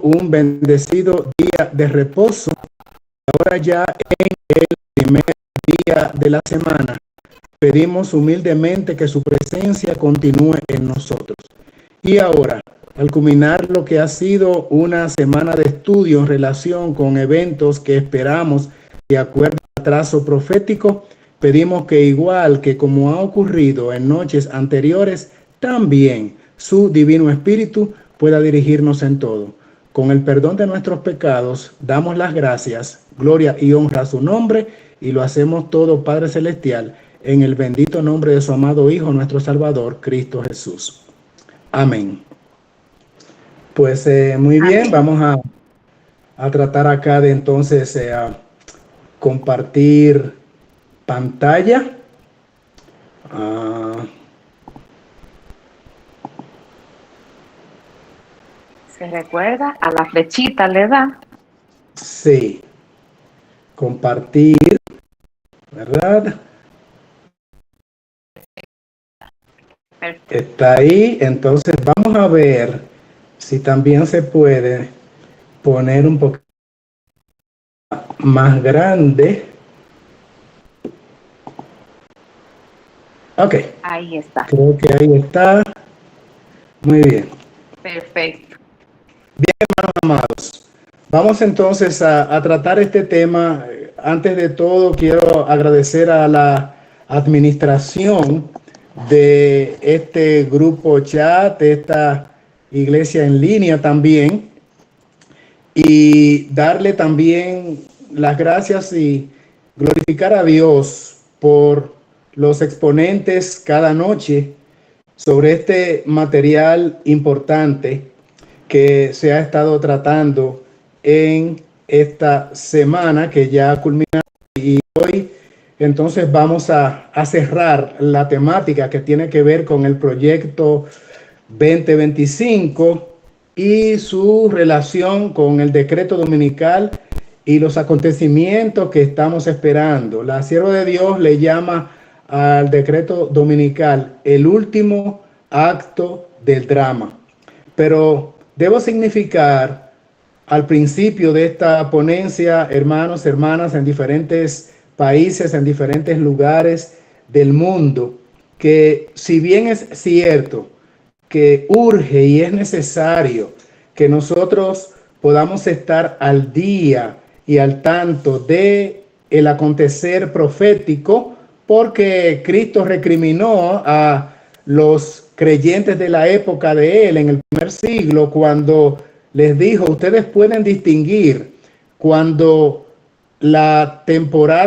un bendecido día de reposo. Ahora ya en el primer día de la semana, pedimos humildemente que su presencia continúe en nosotros. Y ahora, al culminar lo que ha sido una semana de estudio en relación con eventos que esperamos de acuerdo al trazo profético, pedimos que igual que como ha ocurrido en noches anteriores, también su Divino Espíritu pueda dirigirnos en todo. Con el perdón de nuestros pecados, damos las gracias, gloria y honra a su nombre, y lo hacemos todo, Padre Celestial, en el bendito nombre de su amado Hijo, nuestro Salvador, Cristo Jesús. Amén. Pues muy bien, Amén. vamos a tratar acá de entonces compartir pantalla. ¿Se recuerda? A la flechita le da. Sí, compartir, ¿verdad? Perfecto. Está ahí, entonces vamos a ver si también se puede poner un poco más grande. Ok. Ahí está. Creo que ahí está. Muy bien. Perfecto. Bien, hermanos amados. Vamos entonces a tratar este tema. Antes de todo, quiero agradecer a la administración de este grupo chat, de esta iglesia en línea también, y darle también las gracias y glorificar a Dios por los exponentes cada noche sobre este material importante que se ha estado tratando en esta semana que ya ha culminado, y hoy entonces vamos a cerrar la temática que tiene que ver con el proyecto 2025 y su relación con el decreto dominical y los acontecimientos que estamos esperando. La sierva de Dios le llama al decreto dominical el último acto del drama. Pero debo significar al principio de esta ponencia, hermanos, hermanas, en diferentes países, en diferentes lugares del mundo, que si bien es cierto que urge y es necesario que nosotros podamos estar al día y al tanto de el acontecer profético, porque Cristo recriminó a los creyentes de la época de él en el primer siglo cuando les dijo: ustedes pueden distinguir cuando la temporada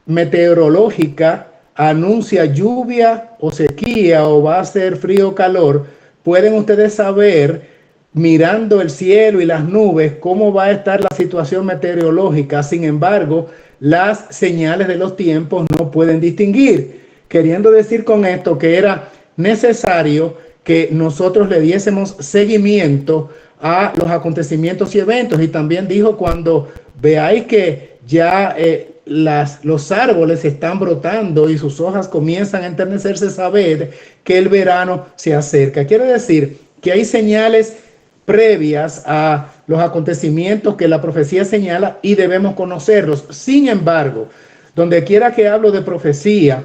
meteorológica anuncia lluvia o sequía, o va a ser frío o calor. Pueden ustedes saber, mirando el cielo y las nubes, cómo va a estar la situación meteorológica. Sin embargo, las señales de los tiempos no pueden distinguir. Queriendo decir con esto que era necesario que nosotros le diésemos seguimiento a los acontecimientos y eventos. Y también dijo: cuando veáis que ya los árboles están brotando y sus hojas comienzan a enternecerse, sabed que el verano se acerca. Quiere decir que hay señales previas a los acontecimientos que la profecía señala y debemos conocerlos. Sin embargo, donde quiera que hablo de profecía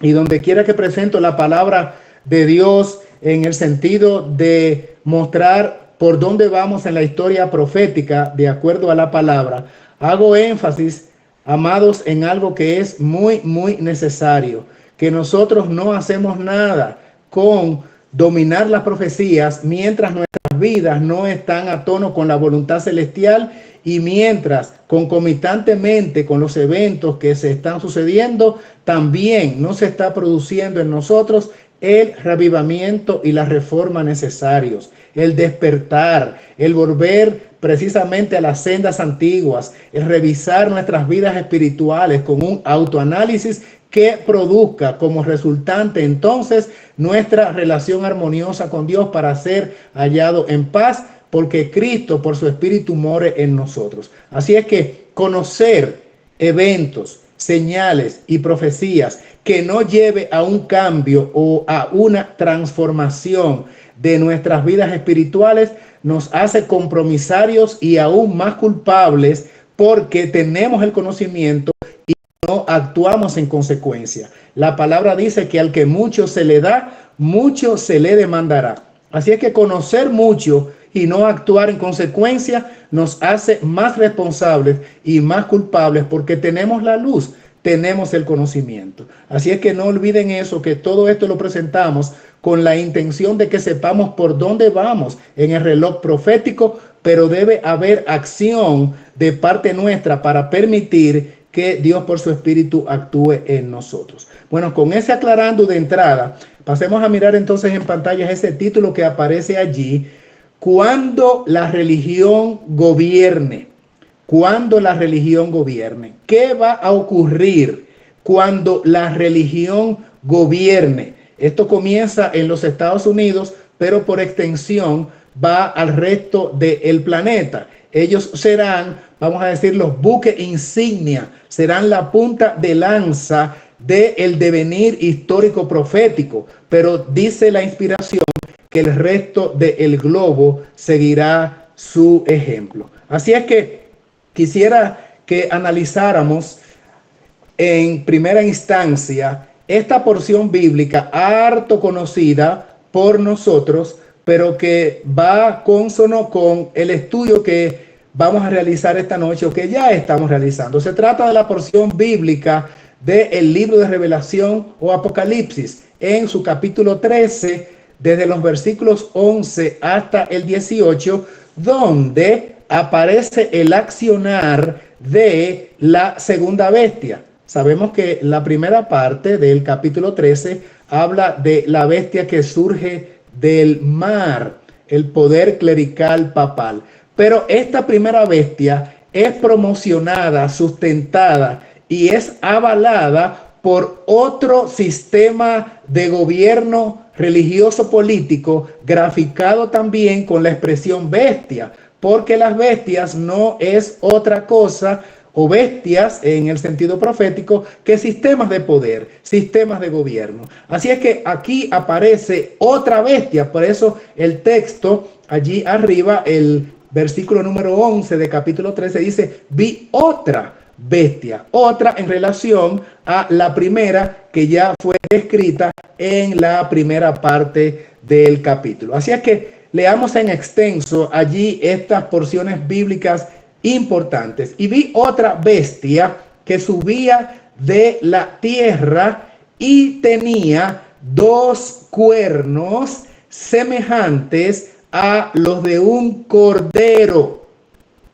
y donde quiera que presento la palabra de Dios en el sentido de mostrar por dónde vamos en la historia profética de acuerdo a la palabra, hago énfasis, amados, en algo que es muy, muy necesario: que nosotros no hacemos nada con dominar las profecías mientras nuestras vidas no están a tono con la voluntad celestial, y mientras concomitantemente con los eventos que se están sucediendo, también no se está produciendo en nosotros el reavivamiento y la reforma necesarios, el despertar, el volver precisamente a las sendas antiguas, el revisar nuestras vidas espirituales con un autoanálisis que produzca como resultante entonces nuestra relación armoniosa con Dios para ser hallado en paz, porque Cristo por su Espíritu more en nosotros. Así es que conocer eventos, señales y profecías que no lleve a un cambio o a una transformación de nuestras vidas espirituales nos hace compromisarios y aún más culpables porque tenemos el conocimiento y no actuamos en consecuencia. La palabra dice que al que mucho se le da, mucho se le demandará. Así es que conocer mucho y no actuar en consecuencia nos hace más responsables y más culpables porque tenemos la luz, tenemos el conocimiento. Así es que no olviden eso, que todo esto lo presentamos con la intención de que sepamos por dónde vamos en el reloj profético, pero debe haber acción de parte nuestra para permitir que Dios por su Espíritu actúe en nosotros. Bueno, con ese aclarando de entrada, pasemos a mirar entonces en pantalla ese título que aparece allí: cuando la religión gobierne. Cuando la religión gobierne. ¿Qué va a ocurrir cuando la religión gobierne? Esto comienza en los Estados Unidos, pero por extensión va al resto del planeta. Ellos serán, vamos a decir, los buques insignia, serán la punta de lanza del devenir histórico profético, pero dice la inspiración que el resto del globo seguirá su ejemplo. Así es que quisiera que analizáramos en primera instancia esta porción bíblica harto conocida por nosotros, pero que va consono con el estudio que vamos a realizar esta noche o que ya estamos realizando. Se trata de la porción bíblica del libro de Revelación o Apocalipsis en su capítulo 13, desde los versículos 11 hasta el 18, donde aparece el accionar de la segunda bestia. Sabemos que la primera parte del capítulo 13 habla de la bestia que surge del mar, el poder clerical papal. Pero esta primera bestia es promocionada, sustentada y es avalada por otro sistema de gobierno religioso político, graficado también con la expresión bestia, porque las bestias no es otra cosa, o bestias en el sentido profético, que sistemas de poder, sistemas de gobierno. Así es que aquí aparece otra bestia, por eso el texto allí arriba, el versículo número 11 de capítulo 13 dice: vi otra bestia, otra en relación a la primera que ya fue descrita en la primera parte del capítulo. Así es que leamos en extenso allí estas porciones bíblicas importantes. Y vi otra bestia que subía de la tierra y tenía dos cuernos semejantes a los de un cordero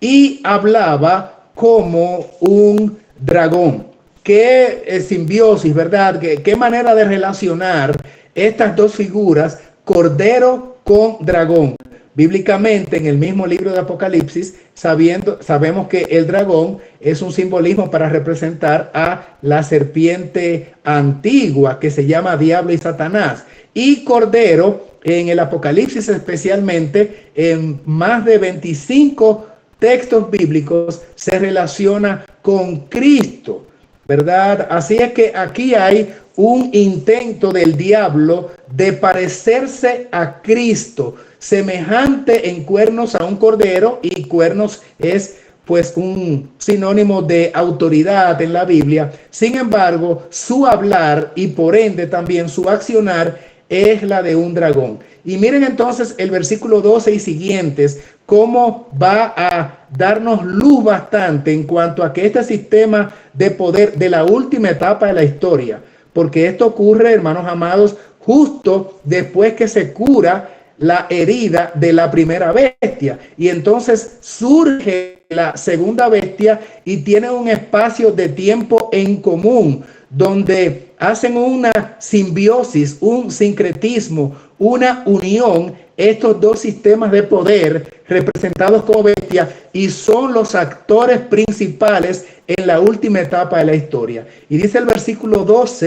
y hablaba como un dragón. Qué simbiosis, ¿verdad? Qué manera de relacionar estas dos figuras, cordero con dragón. Bíblicamente, en el mismo libro de Apocalipsis, sabemos que el dragón es un simbolismo para representar a la serpiente antigua que se llama Diablo y Satanás. Y cordero, en el Apocalipsis especialmente, en más de 25 textos bíblicos, se relaciona con Cristo, ¿verdad? Así es que aquí hay un intento del diablo de parecerse a Cristo, semejante en cuernos a un cordero, y cuernos es pues un sinónimo de autoridad en la Biblia. Sin embargo, su hablar y por ende también su accionar es la de un dragón. Y miren entonces el versículo 12 y siguientes, cómo va a darnos luz bastante en cuanto a que este sistema de poder de la última etapa de la historia, porque esto ocurre, hermanos amados, justo después que se cura la herida de la primera bestia, y entonces surge la segunda bestia y tiene un espacio de tiempo en común donde hacen una simbiosis, un sincretismo, una unión, estos dos sistemas de poder representados como bestia, y son los actores principales en la última etapa de la historia. Y dice el versículo 12: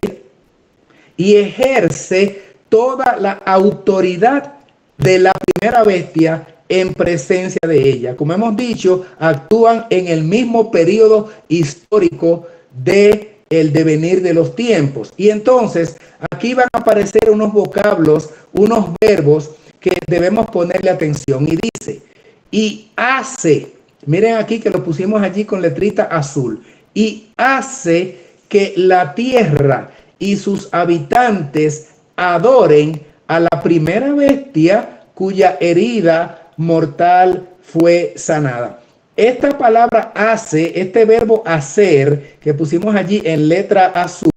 y ejerce toda la autoridad de la primera bestia en presencia de ella. Como hemos dicho, actúan en el mismo periodo histórico de el devenir de los tiempos. Y entonces aquí van a aparecer unos vocablos, unos verbos que debemos ponerle atención. Y dice, y hace, miren aquí que lo pusimos allí con letrita azul, y hace que la tierra y sus habitantes adoren a la primera bestia cuya herida mortal fue sanada. Esta palabra hace, este verbo hacer, que pusimos allí en letra azul,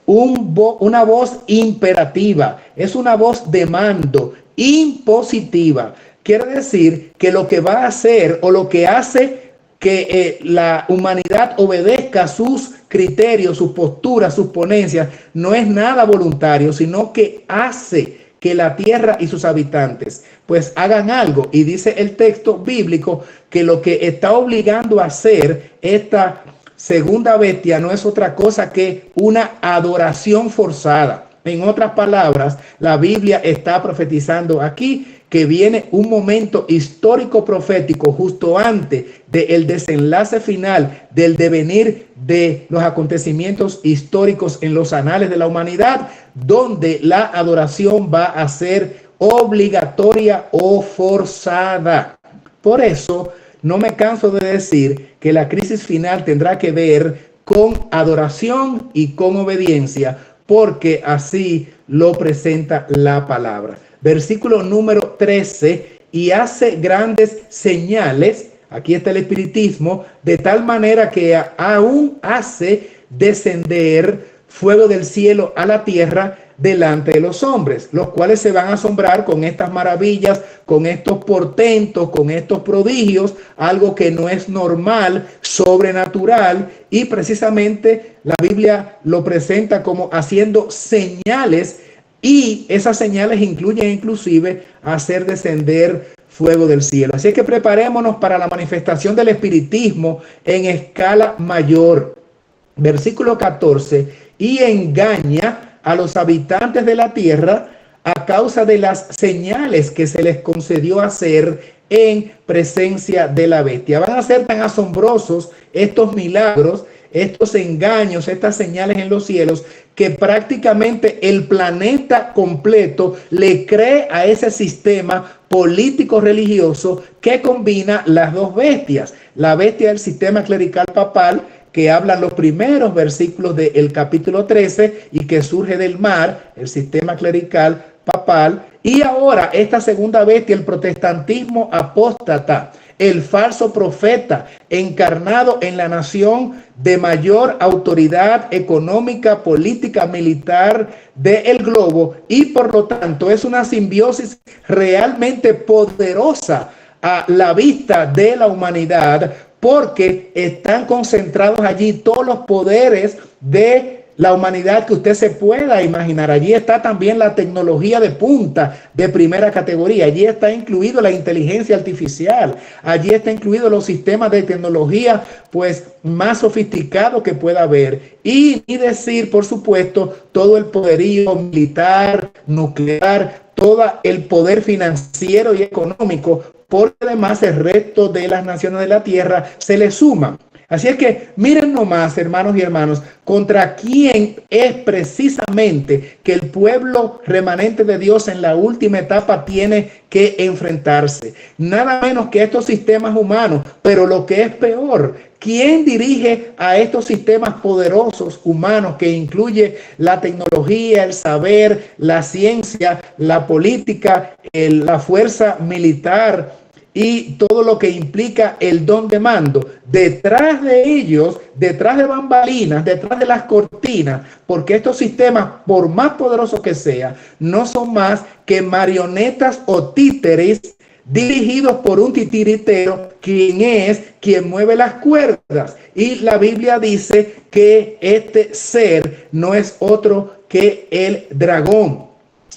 una voz imperativa, es una voz de mando, impositiva. Quiere decir que lo que va a hacer o lo que hace que la humanidad obedezca sus criterios, sus posturas, sus ponencias, no es nada voluntario, sino que hace que la tierra y sus habitantes pues hagan algo. Y dice el texto bíblico que lo que está obligando a hacer esta segunda bestia no es otra cosa que una adoración forzada. En otras palabras, la Biblia está profetizando aquí que viene un momento histórico profético justo antes del desenlace final del devenir de los acontecimientos históricos en los anales de la humanidad, donde la adoración va a ser obligatoria o forzada. Por eso, no me canso de decir que la crisis final tendrá que ver con adoración y con obediencia, porque así lo presenta la palabra. Versículo número 13, y hace grandes señales, aquí está el espiritismo, de tal manera que aún hace descender fuego del cielo a la tierra delante de los hombres, los cuales se van a asombrar con estas maravillas, con estos portentos, con estos prodigios, algo que no es normal, sobrenatural, y precisamente la Biblia lo presenta como haciendo señales, y esas señales incluyen inclusive hacer descender fuego del cielo. Así que preparémonos para la manifestación del espiritismo en escala mayor. Versículo 14, y engaña a los habitantes de la tierra a causa de las señales que se les concedió hacer en presencia de la bestia. Van a ser tan asombrosos estos milagros, estos engaños, estas señales en los cielos, que prácticamente el planeta completo le cree a ese sistema político religioso que combina las dos bestias, la bestia del sistema clerical papal, que hablan los primeros versículos del capítulo 13 y que surge del mar, el sistema clerical papal, y ahora esta segunda bestia, el protestantismo apóstata, el falso profeta encarnado en la nación de mayor autoridad económica, política, militar del globo, y por lo tanto es una simbiosis realmente poderosa a la vista de la humanidad, porque están concentrados allí todos los poderes de la humanidad que usted se pueda imaginar. Allí está también la tecnología de punta de primera categoría. Allí está incluido la inteligencia artificial. Allí está incluido los sistemas de tecnología pues más sofisticados que pueda haber. Y decir, por supuesto, todo el poderío militar, nuclear, todo el poder financiero y económico, porque además el resto de las naciones de la tierra se le suman. Así es que miren nomás, hermanos y hermanas, contra quién es precisamente que el pueblo remanente de Dios en la última etapa tiene que enfrentarse. Nada menos que estos sistemas humanos, pero lo que es peor, ¿quién dirige a estos sistemas poderosos humanos que incluye la tecnología, el saber, la ciencia, la política, la fuerza militar y todo lo que implica el don de mando? Detrás de ellos, detrás de bambalinas, detrás de las cortinas, porque estos sistemas, por más poderosos que sean, no son más que marionetas o títeres dirigidos por un titiritero, quien mueve las cuerdas. Y la Biblia dice que este ser no es otro que el dragón.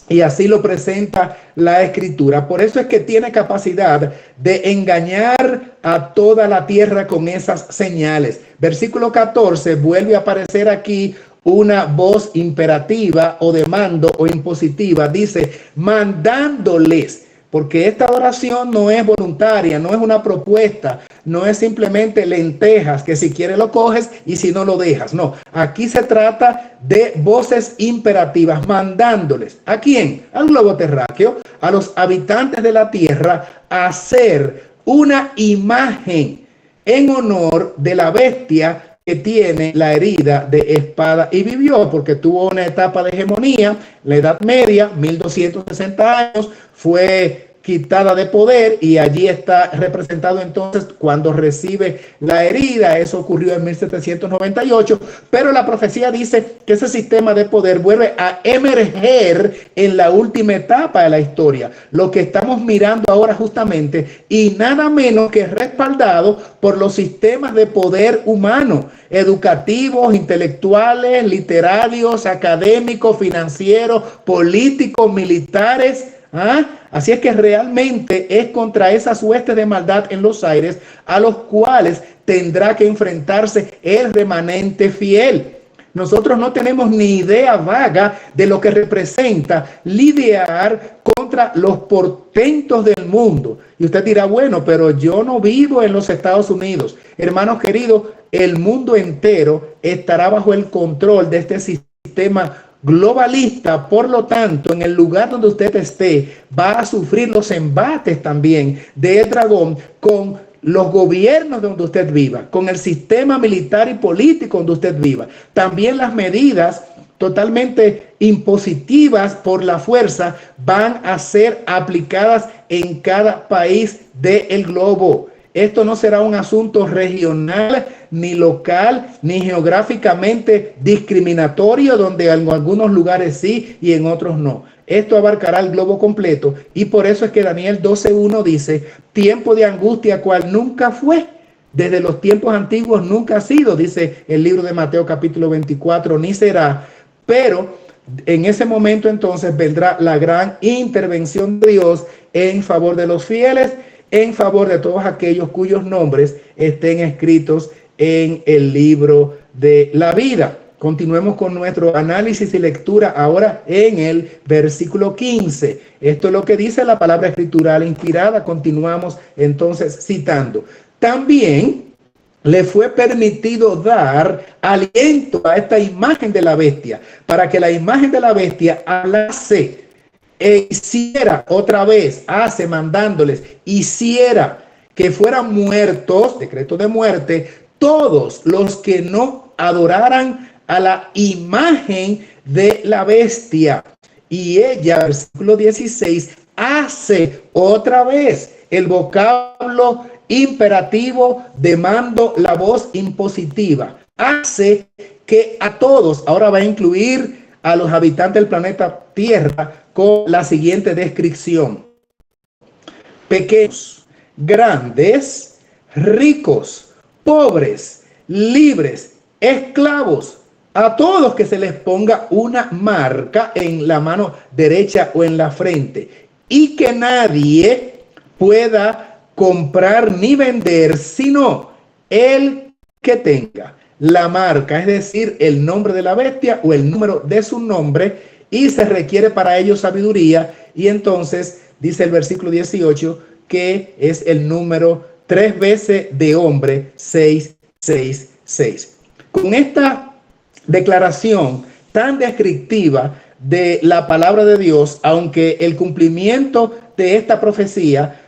Y así lo presenta la Escritura. Por eso es que tiene capacidad de engañar a toda la tierra con esas señales. Versículo 14, vuelve a aparecer aquí una voz imperativa o de mando o impositiva. Dice, mandándoles porque esta adoración no es voluntaria, no es una propuesta, no es simplemente lentejas, que si quieres lo coges y si no lo dejas. No, aquí se trata de voces imperativas, mandándoles. ¿A quién? Al globo terráqueo, a los habitantes de la tierra, a hacer una imagen en honor de la bestia que tiene la herida de espada y vivió, porque tuvo una etapa de hegemonía, la Edad Media, 1260 años, fue quitada de poder y allí está representado entonces cuando recibe la herida. Eso ocurrió en 1798, pero la profecía dice que ese sistema de poder vuelve a emerger en la última etapa de la historia, lo que estamos mirando ahora justamente, y nada menos que respaldado por los sistemas de poder humano, educativos, intelectuales, literarios, académicos, financieros, políticos, militares. Así es que realmente es contra esas huestes de maldad en los aires a los cuales tendrá que enfrentarse el remanente fiel. Nosotros no tenemos ni idea vaga de lo que representa lidiar contra los portentos del mundo. Y usted dirá, bueno, pero yo no vivo en los Estados Unidos. Hermanos queridos, el mundo entero estará bajo el control de este sistema globalista. Por lo tanto, en el lugar donde usted esté, va a sufrir los embates también del dragón con los gobiernos donde usted viva, con el sistema militar y político donde usted viva. También las medidas totalmente impositivas por la fuerza van a ser aplicadas en cada país del globo. Esto no será un asunto regional, ni local, ni geográficamente discriminatorio, donde en algunos lugares sí y en otros no. Esto abarcará el globo completo, y por eso es que Daniel 12:1 dice: tiempo de angustia cual nunca fue, desde los tiempos antiguos nunca ha sido, dice el libro de Mateo capítulo 24, ni será. Pero en ese momento entonces vendrá la gran intervención de Dios en favor de los fieles, en favor de todos aquellos cuyos nombres estén escritos en el libro de la vida. Continuemos con nuestro análisis y lectura ahora en el versículo 15. Esto es lo que dice la palabra escritural inspirada. Continuamos entonces citando. También le fue permitido dar aliento a esta imagen de la bestia, para que la imagen de la bestia hablase e hiciera otra vez, mandándoles, hiciera que fueran muertos, decreto de muerte, todos los que no adoraran a la imagen de la bestia. Y ella, versículo 16, hace otra vez el vocablo imperativo de mando, la voz impositiva. Hace que a todos, ahora va a incluir a los habitantes del planeta Tierra, con la siguiente descripción: pequeños, grandes, ricos, pobres, libres, esclavos, a todos que se les ponga una marca en la mano derecha o en la frente, y que nadie pueda comprar ni vender sino el que tenga la marca, es decir, el nombre de la bestia o el número de su nombre, y se requiere para ello sabiduría. Y entonces dice el versículo 18 que es el número 3 veces de hombre, 666. Con esta declaración tan descriptiva de la palabra de Dios, aunque el cumplimiento de esta profecía,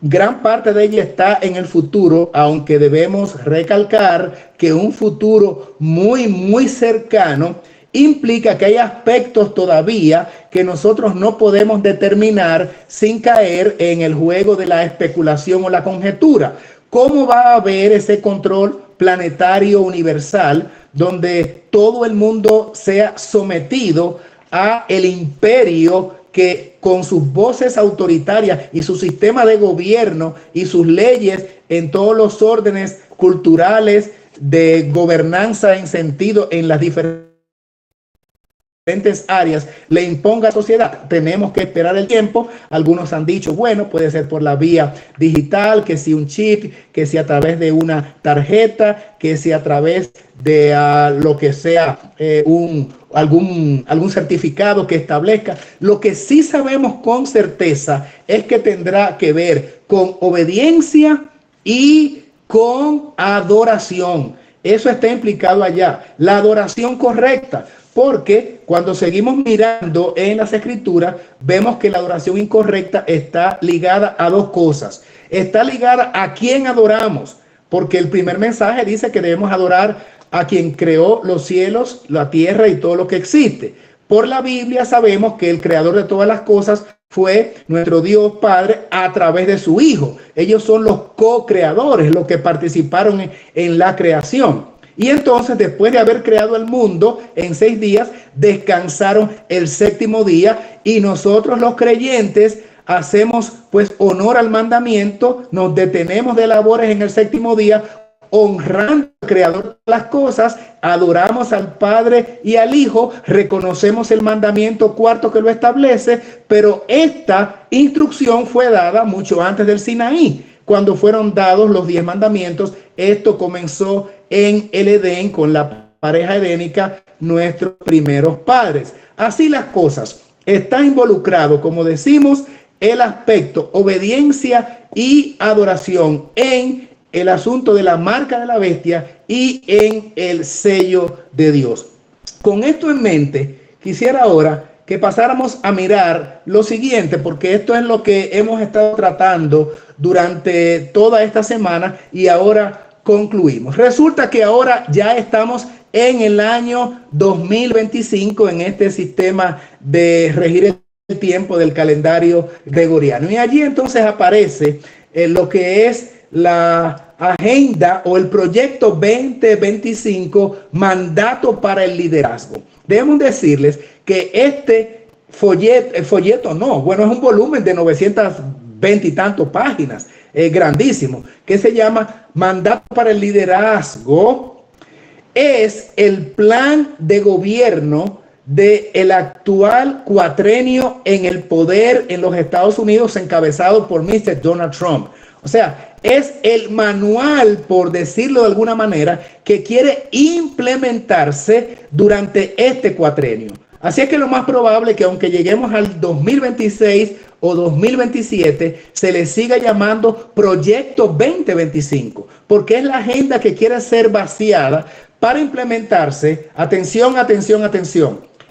gran parte de ella está en el futuro, aunque debemos recalcar que un futuro muy, muy cercano implica que hay aspectos todavía que nosotros no podemos determinar sin caer en el juego de la especulación o la conjetura. ¿Cómo va a haber ese control planetario universal donde todo el mundo sea sometido a el imperio que con sus voces autoritarias y su sistema de gobierno y sus leyes en todos los órdenes culturales de gobernanza en las diferentes diferentes áreas le imponga a la sociedad. Tenemos que esperar el tiempo. Algunos han dicho, bueno, puede ser por la vía digital, que si un chip, que si a través de una tarjeta, que si a través de lo que sea algún certificado que establezca. Lo que sí sabemos con certeza es que tendrá que ver con obediencia y con adoración. Eso está implicado allá, la adoración correcta, porque cuando seguimos mirando en las escrituras, vemos que la adoración incorrecta está ligada a dos cosas. Está ligada a quién adoramos, porque el primer mensaje dice que debemos adorar a quien creó los cielos, la tierra y todo lo que existe. Por la Biblia sabemos que el creador de todas las cosas fue nuestro Dios Padre a través de su Hijo. Ellos son los co-creadores, los que participaron en la creación. Y entonces, después de haber creado el mundo en 6 días, descansaron el 7º día, y nosotros los creyentes hacemos pues honor al mandamiento, nos detenemos de labores en el 7º día, honrando al creador de las cosas, adoramos al Padre y al Hijo, reconocemos el mandamiento 4º que lo establece, pero esta instrucción fue dada mucho antes del Sinaí, cuando fueron dados los 10 mandamientos. Esto comenzó en el Edén con la pareja edénica, nuestros primeros padres. Así las cosas, está involucrado, como decimos, el aspecto obediencia y adoración en el asunto de la marca de la bestia y en el sello de Dios. Con esto en mente, quisiera ahora que pasáramos a mirar lo siguiente, porque esto es lo que hemos estado tratando durante toda esta semana y ahora concluimos. Resulta que ahora ya estamos en el año 2025 en este sistema de regir el tiempo del calendario gregoriano. Y allí entonces aparece lo que es la agenda o el proyecto 2025, mandato para el liderazgo. Debemos decirles que este folleto es un volumen de 920 y tantos páginas, grandísimo, que se llama Mandato para el Liderazgo. Es el plan de gobierno del actual cuatrenio en el poder en los Estados Unidos, encabezado por Mr. Donald Trump. O sea, es el manual, por decirlo de alguna manera, que quiere implementarse durante este cuatrenio. Así es que lo más probable es que aunque lleguemos al 2026 o 2027, se le siga llamando Proyecto 2025, porque es la agenda que quiere ser vaciada para implementarse, atención,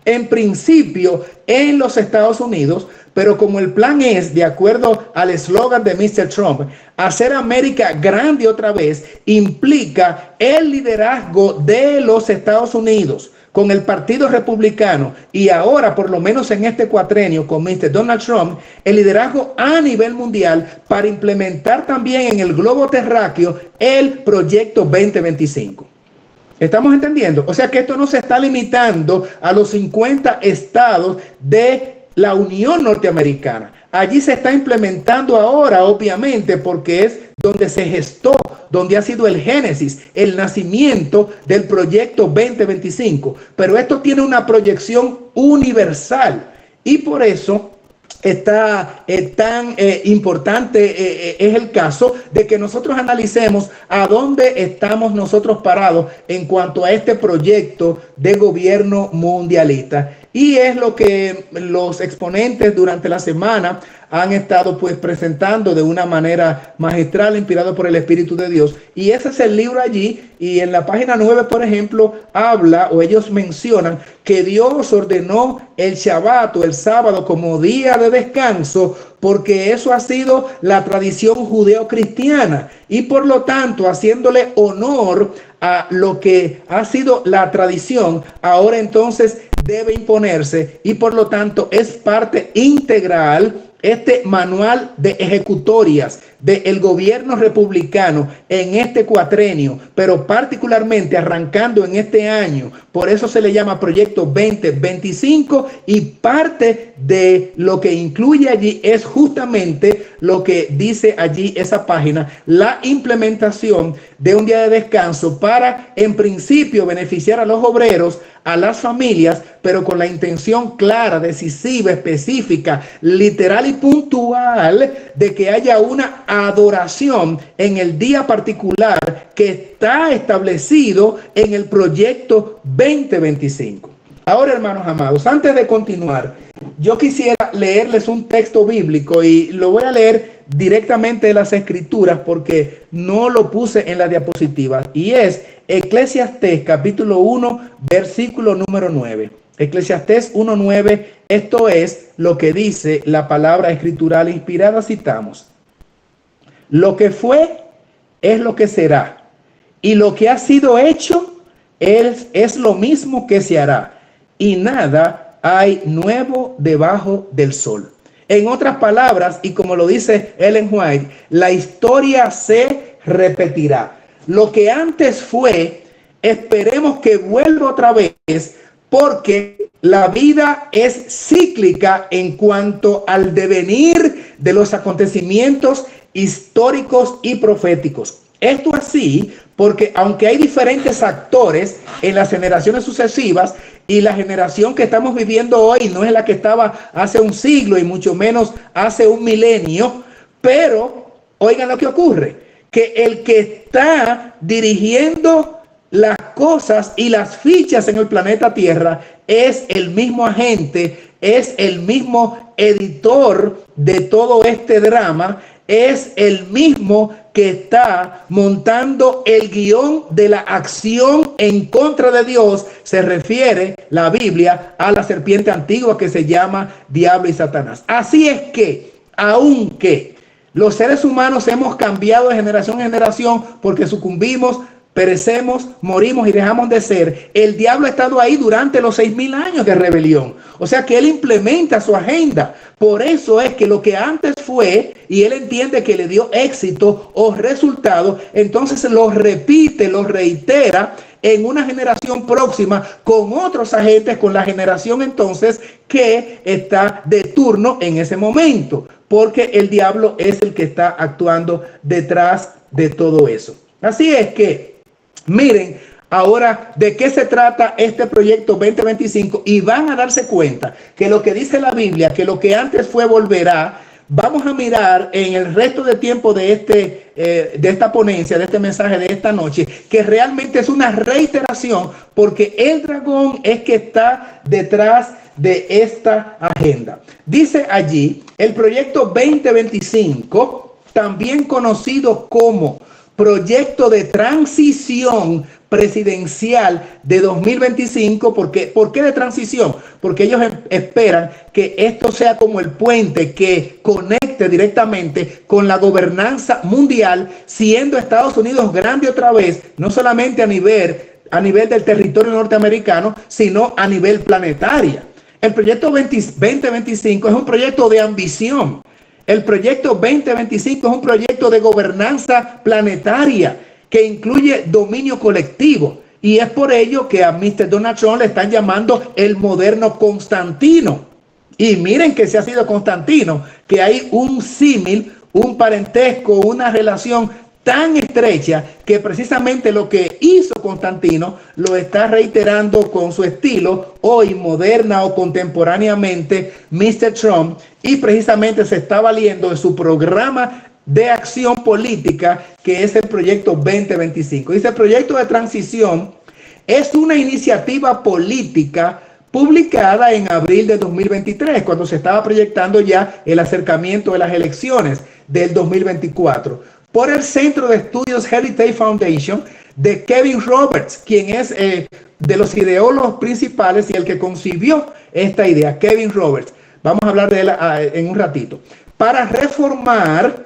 en principio en los Estados Unidos, pero como el plan es, de acuerdo al eslogan de Mr. Trump, hacer América grande otra vez, implica el liderazgo de los Estados Unidos con el Partido Republicano y ahora, por lo menos en este cuatrenio, con Mr. Donald Trump, el liderazgo a nivel mundial para implementar también en el globo terráqueo el Proyecto 2025. ¿Estamos entendiendo? O sea que esto no se está limitando a los 50 estados de la Unión Norteamericana. Allí se está implementando ahora, obviamente, porque es donde se gestó, donde ha sido el génesis, el nacimiento del Proyecto 2025. Pero esto tiene una proyección universal y por eso está tan importante es el caso de que nosotros analicemos a dónde estamos nosotros parados en cuanto a este proyecto de gobierno mundialista. Y es lo que los exponentes durante la semana han estado pues presentando de una manera magistral, inspirado por el Espíritu de Dios. Y ese es el libro allí. Y en la página 9, por ejemplo, habla o ellos mencionan que Dios ordenó el Shabbat o el sábado como día de descanso, porque eso ha sido la tradición judeo-cristiana. Y por lo tanto, haciéndole honor a lo que ha sido la tradición, ahora entonces debe imponerse y por lo tanto es parte integral este manual de ejecutorias del gobierno republicano en este cuatrenio, pero particularmente arrancando en este año. Por eso se le llama Proyecto 2025, y parte de lo que incluye allí es justamente lo que dice allí esa página: la implementación de un día de descanso para, en principio, beneficiar a los obreros, a las familias, pero con la intención clara, decisiva, específica, literal y puntual de que haya una adoración en el día particular que está establecido en el Proyecto 2025. Ahora, hermanos amados, antes de continuar, yo quisiera leerles un texto bíblico, y lo voy a leer directamente de las Escrituras porque no lo puse en la diapositiva, y es Eclesiastés capítulo 1 versículo número 9. Eclesiastés 1:9, esto es lo que dice la palabra escritural inspirada. Citamos: lo que fue es lo que será, y lo que ha sido hecho es lo mismo que se hará, y nada hay nuevo debajo del sol. En otras palabras, y como lo dice Ellen White, la historia se repetirá. Lo que antes fue, esperemos que vuelva otra vez, porque la vida es cíclica en cuanto al devenir de los acontecimientos históricos y proféticos. Esto así porque aunque hay diferentes actores en las generaciones sucesivas, y la generación que estamos viviendo hoy no es la que estaba hace un siglo y mucho menos hace un milenio, pero oigan lo que ocurre, que el que está dirigiendo las cosas y las fichas en el planeta Tierra es el mismo agente, es el mismo editor de todo este drama, es el mismo que está montando el guión de la acción en contra de Dios. Se refiere la Biblia a la serpiente antigua que se llama Diablo y Satanás. Así es que, aunque los seres humanos hemos cambiado de generación en generación porque sucumbimos, perecemos, morimos y dejamos de ser, el diablo ha estado ahí durante los 6,000 años de rebelión. O sea que él implementa su agenda. Por eso es que lo que antes fue, y él entiende que le dio éxito o resultado, entonces lo repite, lo reitera en una generación próxima con otros agentes, con la generación entonces que está de turno en ese momento, porque el diablo es el que está actuando detrás de todo eso. Así es que miren ahora de qué se trata este Proyecto 2025, y van a darse cuenta que lo que dice la Biblia, que lo que antes fue volverá. Vamos a mirar en el resto de tiempo de esta ponencia, de este mensaje de esta noche, que realmente es una reiteración, porque el dragón es que está detrás de esta agenda. Dice allí el Proyecto 2025, también conocido como Proyecto de Transición Presidencial de 2025. ¿Por qué de transición? Porque ellos esperan que esto sea como el puente que conecte directamente con la gobernanza mundial, siendo Estados Unidos grande otra vez, no solamente a nivel del territorio norteamericano, sino a nivel planetario. El Proyecto 2025 es un proyecto de ambición. El Proyecto 2025 es un proyecto de gobernanza planetaria que incluye dominio colectivo. Y es por ello que a Mr. Donald Trump le están llamando el moderno Constantino. Y miren que se ha sido Constantino, que hay un símil, un parentesco, una relación tan estrecha que precisamente lo que hizo Constantino lo está reiterando con su estilo hoy moderna o contemporáneamente Mr. Trump, y precisamente se está valiendo de su programa de acción política que es el Proyecto 2025. Dice: el proyecto de transición es una iniciativa política publicada en abril de 2023, cuando se estaba proyectando ya el acercamiento de las elecciones del 2024. Por el Centro de Estudios Heritage Foundation de Kevin Roberts, quien es de los ideólogos principales y el que concibió esta idea, Kevin Roberts. Vamos a hablar de él en un ratito. Para reformar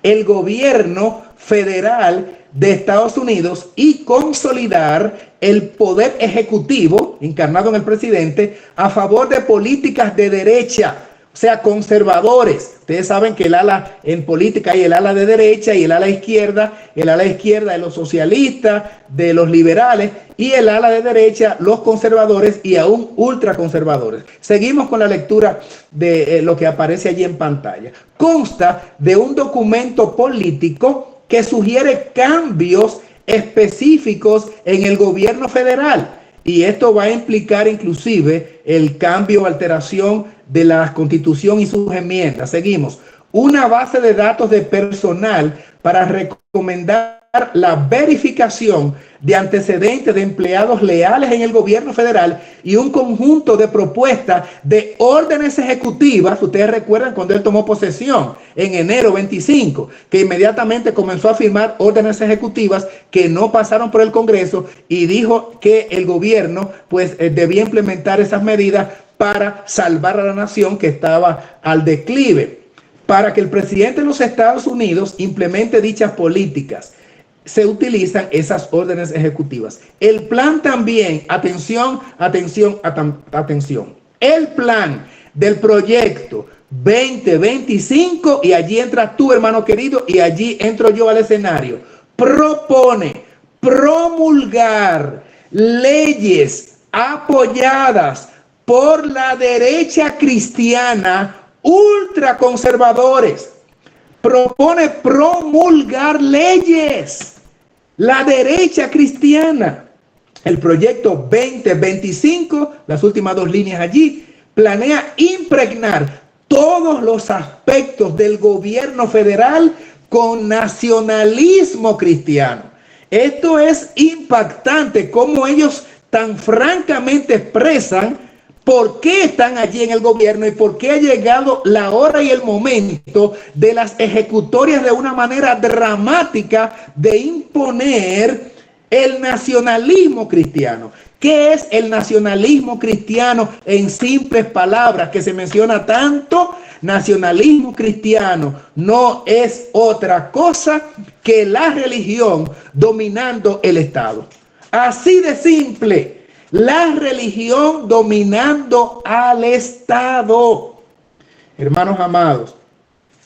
el gobierno federal de Estados Unidos y consolidar el poder ejecutivo, encarnado en el presidente, a favor de políticas de derecha. O O sea, conservadores. Ustedes saben que el ala en política hay el ala de derecha y el ala izquierda de los socialistas, de los liberales, y el ala de derecha, los conservadores y aún ultraconservadores. Seguimos con la lectura de lo que aparece allí en pantalla. Consta de un documento político que sugiere cambios específicos en el gobierno federal. Y esto va a implicar inclusive el cambio o alteración de la Constitución y sus enmiendas. Seguimos. Una base de datos de personal para recomendar la verificación de antecedentes de empleados leales en el gobierno federal y un conjunto de propuestas de órdenes ejecutivas. Ustedes recuerdan cuando él tomó posesión en enero 25, que inmediatamente comenzó a firmar órdenes ejecutivas que no pasaron por el Congreso y dijo que el gobierno pues debía implementar esas medidas para salvar a la nación que estaba al declive. Para que el presidente de los Estados Unidos implemente dichas políticas, se utilizan esas órdenes ejecutivas. El plan también, atención, el plan del proyecto 2025, y allí entras tú, hermano querido, y allí entro yo al escenario, propone promulgar leyes apoyadas por la derecha cristiana ultraconservadores. Propone promulgar leyes. La derecha cristiana. El proyecto 2025, las últimas dos líneas allí, planea impregnar todos los aspectos del gobierno federal con nacionalismo cristiano. Esto es impactante, cómo ellos tan francamente expresan por qué están allí en el gobierno y por qué ha llegado la hora y el momento de las ejecutorias de una manera dramática de imponer el nacionalismo cristiano. ¿Qué es el nacionalismo cristiano en simples palabras que se menciona tanto? Nacionalismo cristiano no es otra cosa que la religión dominando el Estado. Así de simple. La religión dominando al Estado. Hermanos amados,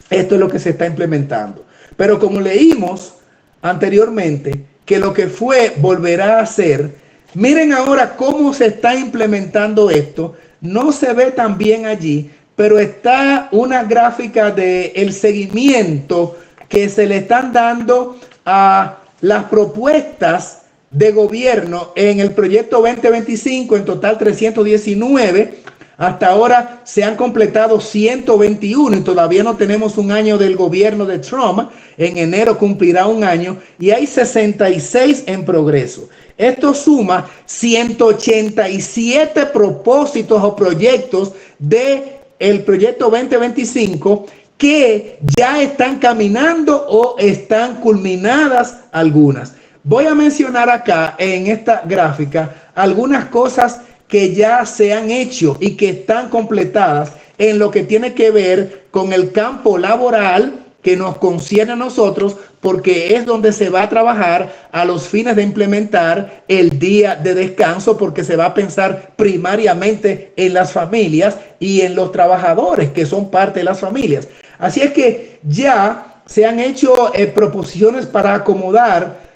esto es lo que se está implementando. Pero como leímos anteriormente, que lo que fue volverá a ser, miren ahora cómo se está implementando esto. No se ve tan bien allí, pero está una gráfica del seguimiento que se le están dando a las propuestas de gobierno en el proyecto 2025, en total 319. Hasta ahora se han completado 121 y todavía no tenemos un año del gobierno de Trump. En enero cumplirá un año y hay 66 en progreso. Esto suma 187 propósitos o proyectos del proyecto 2025 que ya están caminando o están culminadas algunas. Voy a mencionar acá en esta gráfica algunas cosas que ya se han hecho y que están completadas en lo que tiene que ver con el campo laboral que nos concierne a nosotros, porque es donde se va a trabajar a los fines de implementar el día de descanso, porque se va a pensar primariamente en las familias y en los trabajadores que son parte de las familias. Así es que ya se han hecho proposiciones para acomodar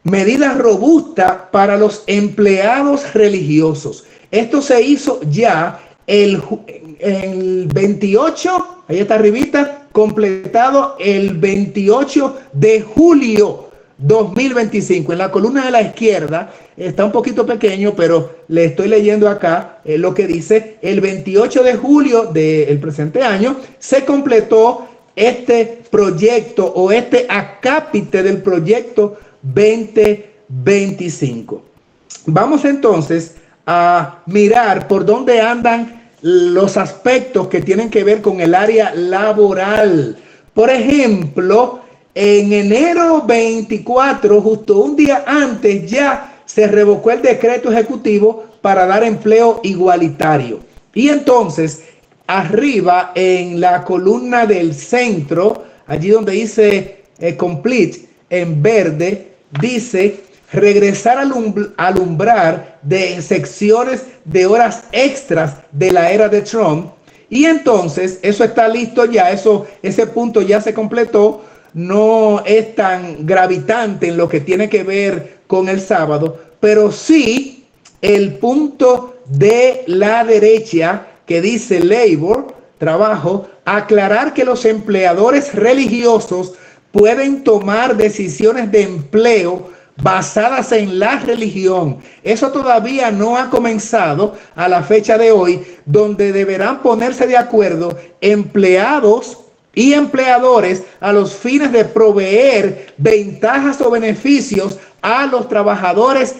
medidas robustas para los empleados religiosos. Esto se hizo ya el 28, ahí está arribita, completado el 28 de julio 2025. En la columna de la izquierda está un poquito pequeño, pero le estoy leyendo acá lo que dice: el 28 de julio del presente año se completó este proyecto o este acápite del proyecto 2025. Vamos entonces a mirar por dónde andan los aspectos que tienen que ver con el área laboral. Por ejemplo, en enero 24, justo un día antes, ya se revocó el decreto ejecutivo para dar empleo igualitario. Y entonces, arriba en la columna del centro, allí donde dice complete en verde, dice regresar al alumbrar de secciones de horas extras de la era de Trump. Y entonces eso está listo ya, ese punto ya se completó, no es tan gravitante en lo que tiene que ver con el sábado, pero sí el punto de la derecha que dice labor, trabajo, aclarar que los empleadores religiosos pueden tomar decisiones de empleo basadas en la religión. Eso todavía no ha comenzado a la fecha de hoy, donde deberán ponerse de acuerdo empleados y empleadores a los fines de proveer ventajas o beneficios a los trabajadores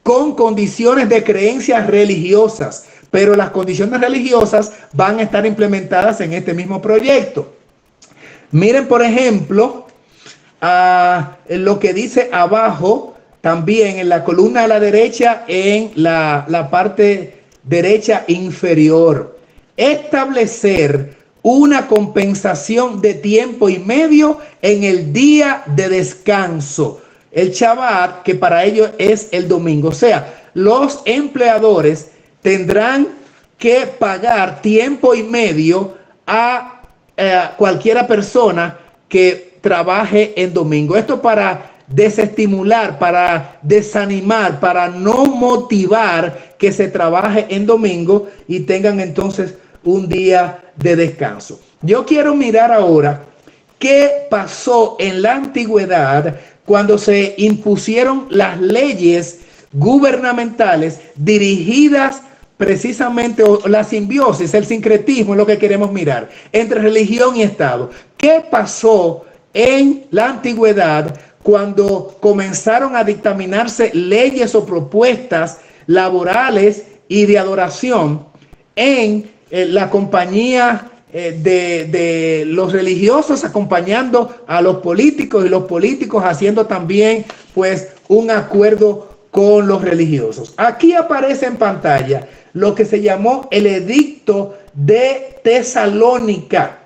con condiciones de creencias religiosas. Pero las condiciones religiosas van a estar implementadas en este mismo proyecto. Miren, por ejemplo, lo que dice abajo, también en la columna a la derecha, en la parte derecha inferior. Establecer una compensación de tiempo y medio en el día de descanso, el Shabbat, que para ellos es el domingo. O sea, los empleadores tendrán que pagar tiempo y medio a cualquiera persona que trabaje en domingo. Esto para desestimular, para desanimar, para no motivar que se trabaje en domingo y tengan entonces un día de descanso. Yo quiero mirar ahora qué pasó en la antigüedad cuando se impusieron las leyes gubernamentales dirigidas precisamente, o la simbiosis, el sincretismo es lo que queremos mirar, entre religión y Estado. ¿Qué pasó en la antigüedad cuando comenzaron a dictaminarse leyes o propuestas laborales y de adoración en la compañía de los religiosos acompañando a los políticos y los políticos haciendo también pues un acuerdo con los religiosos? Aquí aparece en pantalla lo que se llamó el Edicto de Tesalónica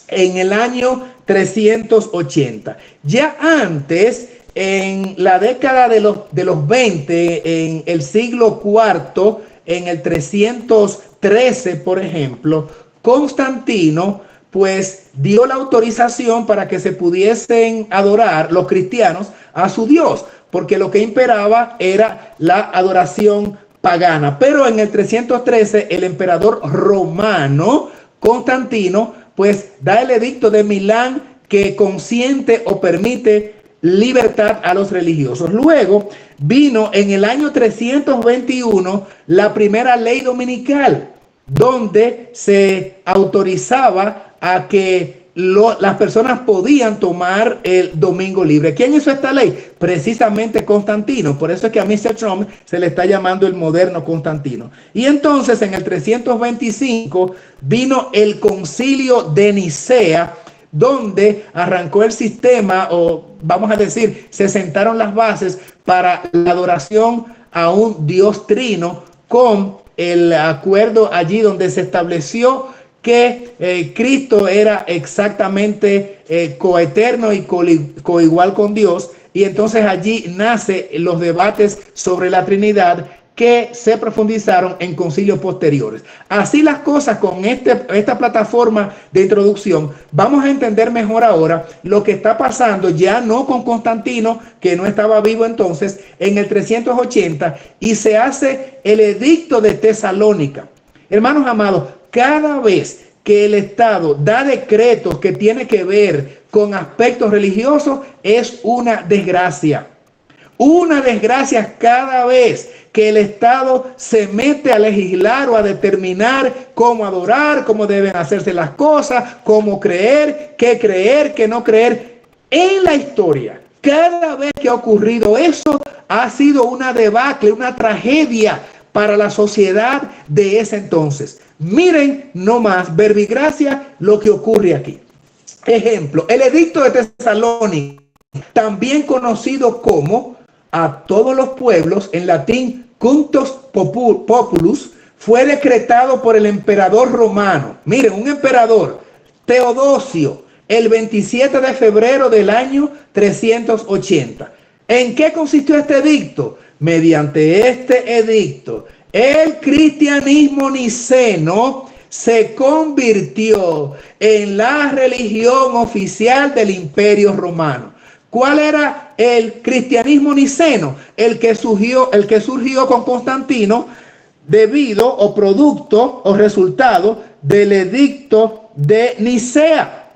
en el año 380. Ya antes, en la década de los 20, en el siglo IV, en el 313, por ejemplo, Constantino pues dio la autorización para que se pudiesen adorar los cristianos a su Dios, porque lo que imperaba era la adoración pagana. Pero en el 313 el emperador romano Constantino pues da el edicto de Milán que consiente o permite libertad a los religiosos. Luego vino en el año 321 la primera ley dominical, donde se autorizaba a que las personas podían tomar el domingo libre. ¿Quién hizo esta ley? Precisamente Constantino. Por eso es que a Mr. Trump se le está llamando el moderno Constantino. Y entonces en el 325 vino el Concilio de Nicea, donde arrancó el sistema, o vamos a decir, se sentaron las bases para la adoración a un Dios trino, con el acuerdo allí donde se estableció que Cristo era exactamente coeterno y coigual con Dios, y entonces allí nacen los debates sobre la Trinidad que se profundizaron en concilios posteriores. Así las cosas con esta plataforma de introducción, vamos a entender mejor ahora lo que está pasando, ya no con Constantino, que no estaba vivo entonces, en el 380, y se hace el Edicto de Tesalónica. Hermanos amados, cada vez que el Estado da decretos que tienen que ver con aspectos religiosos, es una desgracia. Una desgracia cada vez que el Estado se mete a legislar o a determinar cómo adorar, cómo deben hacerse las cosas, cómo creer, qué no creer. En la historia, cada vez que ha ocurrido eso, ha sido una debacle, una tragedia para la sociedad de ese entonces. Miren nomás, verbigracia, lo que ocurre aquí. Ejemplo, el Edicto de Tesalónica, también conocido como a todos los pueblos, en latín Cunctus Populus, fue decretado por el emperador romano. Miren, un emperador, Teodosio, el 27 de febrero del año 380. ¿En qué consistió este edicto? Mediante este edicto, el cristianismo niceno se convirtió en la religión oficial del Imperio Romano. ¿Cuál era el cristianismo niceno? El que surgió con Constantino debido o producto o resultado del edicto de Nicea,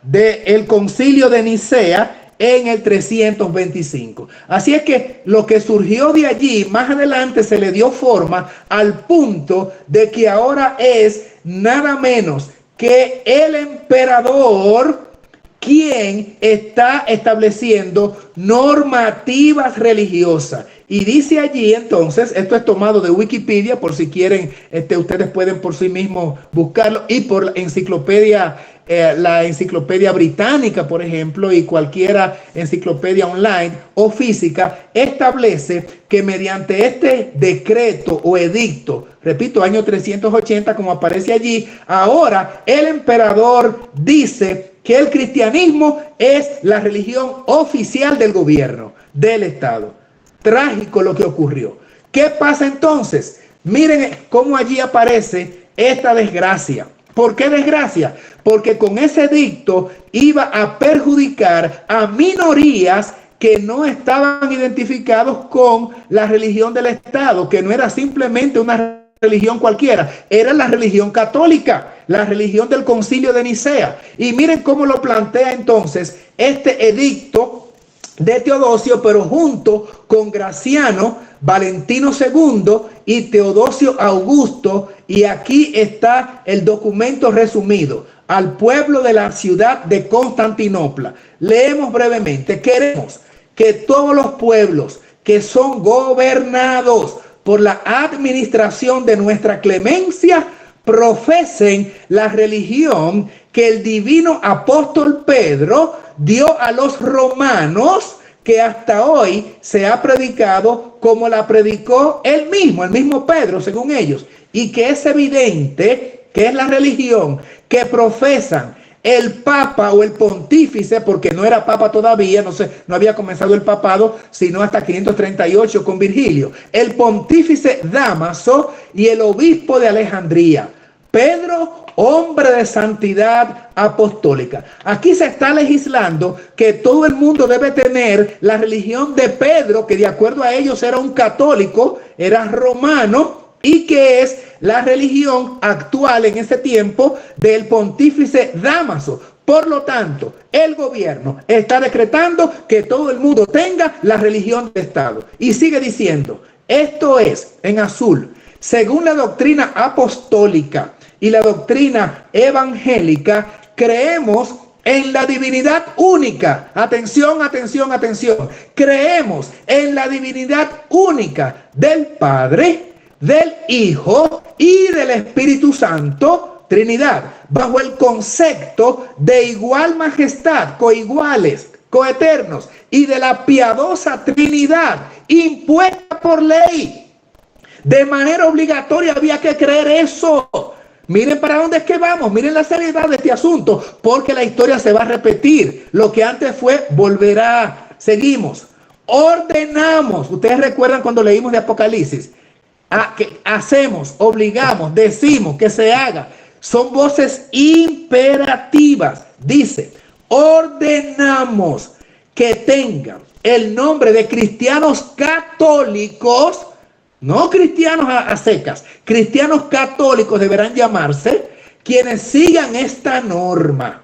del concilio de Nicea en el 325. Así es que lo que surgió de allí, más adelante se le dio forma al punto de que ahora es nada menos que el emperador quien está estableciendo normativas religiosas. Y dice allí entonces, esto es tomado de Wikipedia, por si quieren, ustedes pueden por sí mismos buscarlo, y por la enciclopedia británica, por ejemplo, y cualquiera enciclopedia online o física, establece que mediante este decreto o edicto, repito, año 380, como aparece allí, ahora el emperador dice que el cristianismo es la religión oficial del gobierno, del Estado. Trágico lo que ocurrió. ¿Qué pasa entonces? Miren cómo allí aparece esta desgracia. ¿Por qué desgracia? Porque con ese edicto iba a perjudicar a minorías que no estaban identificados con la religión del Estado, que no era simplemente una religión cualquiera, era la religión católica, la religión del concilio de Nicea. Y miren cómo lo plantea entonces este edicto de Teodosio, pero junto con Graciano, Valentino II y Teodosio Augusto. Y aquí está el documento resumido: al pueblo de la ciudad de Constantinopla. Leemos brevemente. Queremos que todos los pueblos que son gobernados por la administración de nuestra clemencia profesen la religión que el divino apóstol Pedro dio a los romanos, que hasta hoy se ha predicado como la predicó el mismo Pedro, según ellos, y que es evidente que es la religión que profesan el papa o el pontífice, porque no era papa todavía, no había comenzado el papado sino hasta 538 con Virgilio, el pontífice Dámaso y el obispo de Alejandría, Pedro, hombre de santidad apostólica. Aquí se está legislando que todo el mundo debe tener la religión de Pedro, que de acuerdo a ellos era un católico, era romano, y que es la religión actual en ese tiempo del pontífice Dámaso. Por lo tanto, el gobierno está decretando que todo el mundo tenga la religión de Estado. Y sigue diciendo, esto es, en azul, según la doctrina apostólica y la doctrina evangélica, creemos en la divinidad única. Atención, atención, atención. Creemos en la divinidad única del Padre, del Hijo y del Espíritu Santo, Trinidad, bajo el concepto de igual majestad, coiguales, coeternos, y de la piadosa Trinidad impuesta por ley. De manera obligatoria había que creer eso. Miren para dónde es que vamos, miren la seriedad de este asunto, porque la historia se va a repetir. Lo que antes fue, volverá. Seguimos. Ordenamos. Ustedes recuerdan cuando leímos de Apocalipsis. Que hacemos, obligamos, decimos que se haga. Son voces imperativas. Dice, ordenamos que tengan el nombre de cristianos católicos, no cristianos a secas, cristianos católicos deberán llamarse quienes sigan esta norma.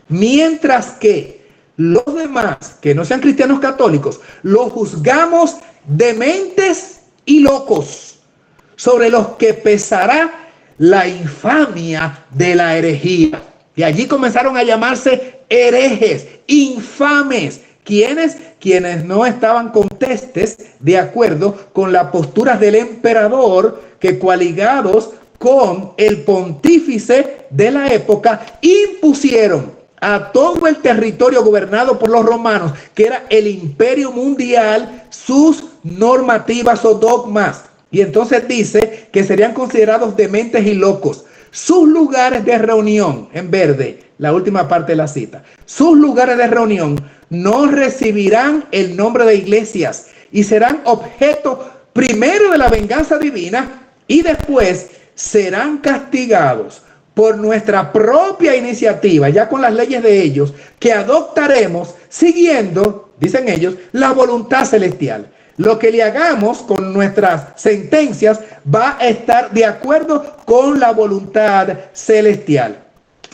Mientras que los demás, que no sean cristianos católicos, los juzgamos dementes y locos, sobre los que pesará la infamia de la herejía. Y allí comenzaron a llamarse herejes, infames. ¿Quiénes? Quienes no estaban contestes de acuerdo con las posturas del emperador, que coaligados con el pontífice de la época impusieron a todo el territorio gobernado por los romanos, que era el imperio mundial, sus normativas o dogmas. Y entonces dice que serían considerados dementes y locos. Sus lugares de reunión, en verde, la última parte de la cita, sus lugares de reunión no recibirán el nombre de iglesias y serán objeto primero de la venganza divina y después serán castigados por nuestra propia iniciativa, ya con las leyes de ellos, que adoptaremos siguiendo, dicen ellos, la voluntad celestial. Lo que le hagamos con nuestras sentencias va a estar de acuerdo con la voluntad celestial.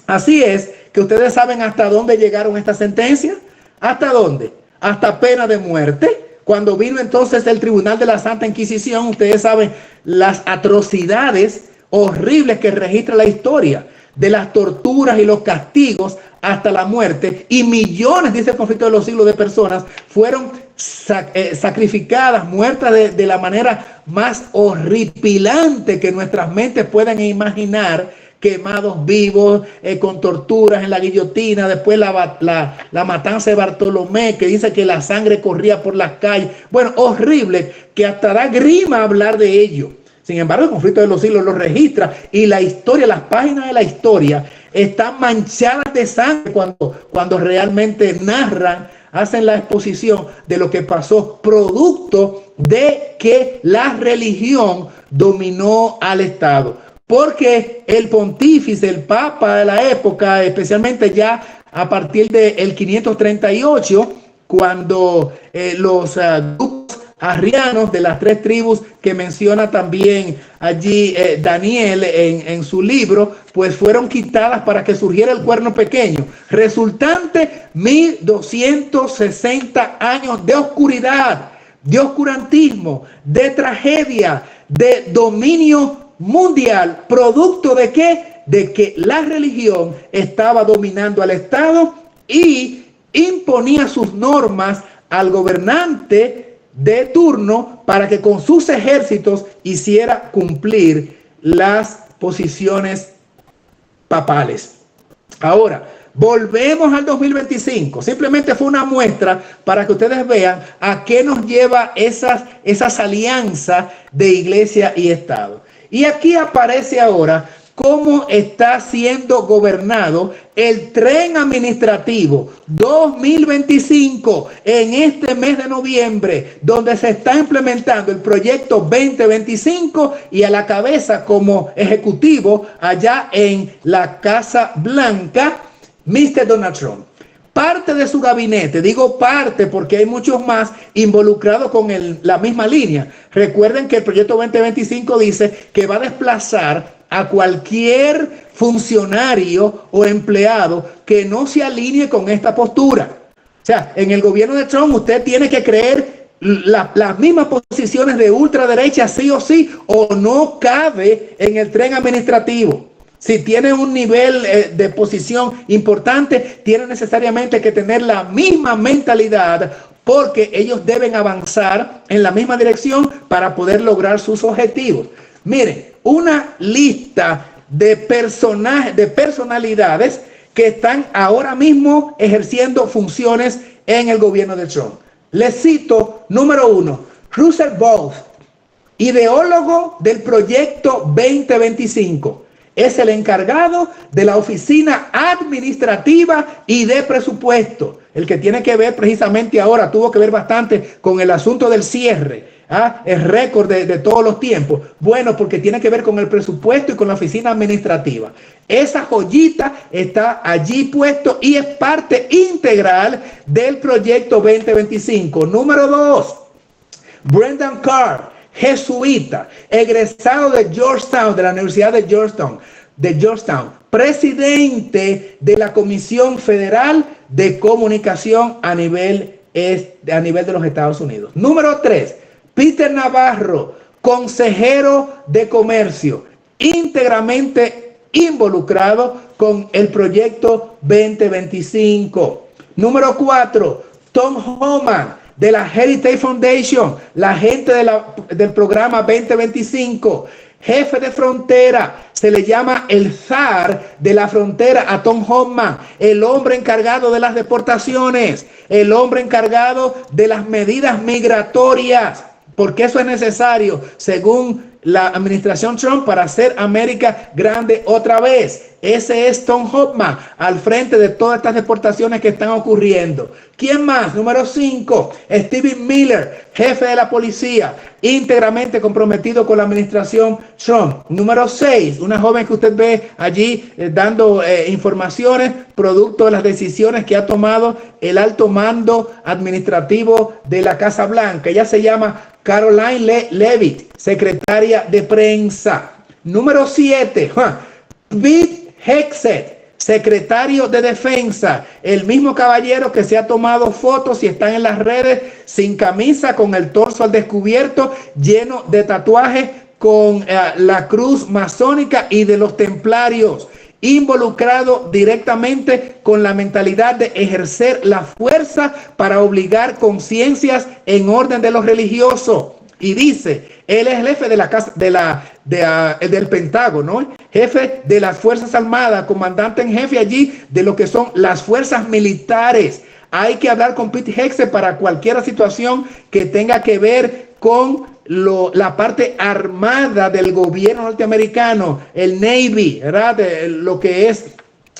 Así es que ustedes saben hasta dónde llegaron estas sentencias. ¿Hasta dónde? Hasta pena de muerte. Cuando vino entonces el Tribunal de la Santa Inquisición, ustedes saben las atrocidades horribles que registra la historia, de las torturas y los castigos hasta la muerte, y millones, dice el Conflicto de los Siglos, de personas fueron sacrificadas, muertas de la manera más horripilante que nuestras mentes puedan imaginar, quemados vivos, con torturas en la guillotina, después la matanza de Bartolomé, que dice que la sangre corría por las calles. Bueno, horrible, que hasta da grima hablar de ello. Sin embargo, el Conflicto de los Siglos lo registra, y la historia, las páginas de la historia están manchadas de sangre cuando realmente narran, hacen la exposición de lo que pasó, producto de que la religión dominó al Estado. Porque el pontífice, el papa de la época, especialmente ya a partir del 538, cuando los grupos arrianos de las 3 tribus que menciona también allí Daniel en su libro, pues fueron quitadas para que surgiera el cuerno pequeño. Resultante, 1260 años de oscuridad, de oscurantismo, de tragedia, de dominio mundial. ¿Producto de qué? De que la religión estaba dominando al Estado y imponía sus normas al gobernante de turno para que con sus ejércitos hiciera cumplir las posiciones papales. Ahora, volvemos al 2025. Simplemente fue una muestra para que ustedes vean a qué nos lleva esas alianzas de iglesia y Estado. Y aquí aparece ahora cómo está siendo gobernado el tren administrativo 2025 en este mes de noviembre, donde se está implementando el proyecto 2025, y a la cabeza como ejecutivo allá en la Casa Blanca, Mr. Donald Trump. Parte de su gabinete, digo parte porque hay muchos más involucrados con la misma línea. Recuerden que el proyecto 2025 dice que va a desplazar a cualquier funcionario o empleado que no se alinee con esta postura. O sea, en el gobierno de Trump usted tiene que creer las mismas posiciones de ultraderecha sí o sí, o no cabe en el tren administrativo. Si tiene un nivel de posición importante, tiene necesariamente que tener la misma mentalidad, porque ellos deben avanzar en la misma dirección para poder lograr sus objetivos. Miren, una lista de personajes, de personalidades que están ahora mismo ejerciendo funciones en el gobierno de Trump. Les cito, número 1, Russell Ball, ideólogo del proyecto 2025. Es el encargado de la oficina administrativa y de presupuesto, el que tiene que ver precisamente ahora, tuvo que ver bastante con el asunto del cierre, el récord de todos los tiempos. Bueno, porque tiene que ver con el presupuesto y con la oficina administrativa. Esa joyita está allí puesto y es parte integral del proyecto 2025. Número 2, Brendan Carr, jesuita, egresado de Georgetown, de la Universidad de Georgetown, presidente de la Comisión Federal de Comunicación a nivel de los Estados Unidos. Número 3, Peter Navarro, consejero de comercio, íntegramente involucrado con el proyecto 2025. Número 4, Tom Homan, de la Heritage Foundation, la gente del programa 2025, jefe de frontera, se le llama el zar de la frontera a Tom Homan, el hombre encargado de las deportaciones, el hombre encargado de las medidas migratorias, porque eso es necesario, según la administración Trump para hacer América grande otra vez. Ese es Tom Hoffman al frente de todas estas deportaciones que están ocurriendo. ¿Quién más? Número 5, Stephen Miller, jefe de la policía, íntegramente comprometido con la administración Trump. Número 6, una joven que usted ve allí dando informaciones producto de las decisiones que ha tomado el alto mando administrativo de la Casa Blanca. Ella se llama Caroline Leavitt, secretaria de prensa. Número 7, Pete Hegseth, secretario de defensa, el mismo caballero que se ha tomado fotos y están en las redes sin camisa, con el torso al descubierto, lleno de tatuajes con la cruz masónica y de los templarios, involucrado directamente con la mentalidad de ejercer la fuerza para obligar conciencias en orden de lo religioso. Y dice, él es el jefe de la casa del Pentágono, ¿no? Jefe de las Fuerzas Armadas, comandante en jefe allí de lo que son las fuerzas militares. Hay que hablar con Pete Hegseth para cualquier situación que tenga que ver con la parte armada del gobierno norteamericano, el Navy, ¿verdad? Lo que es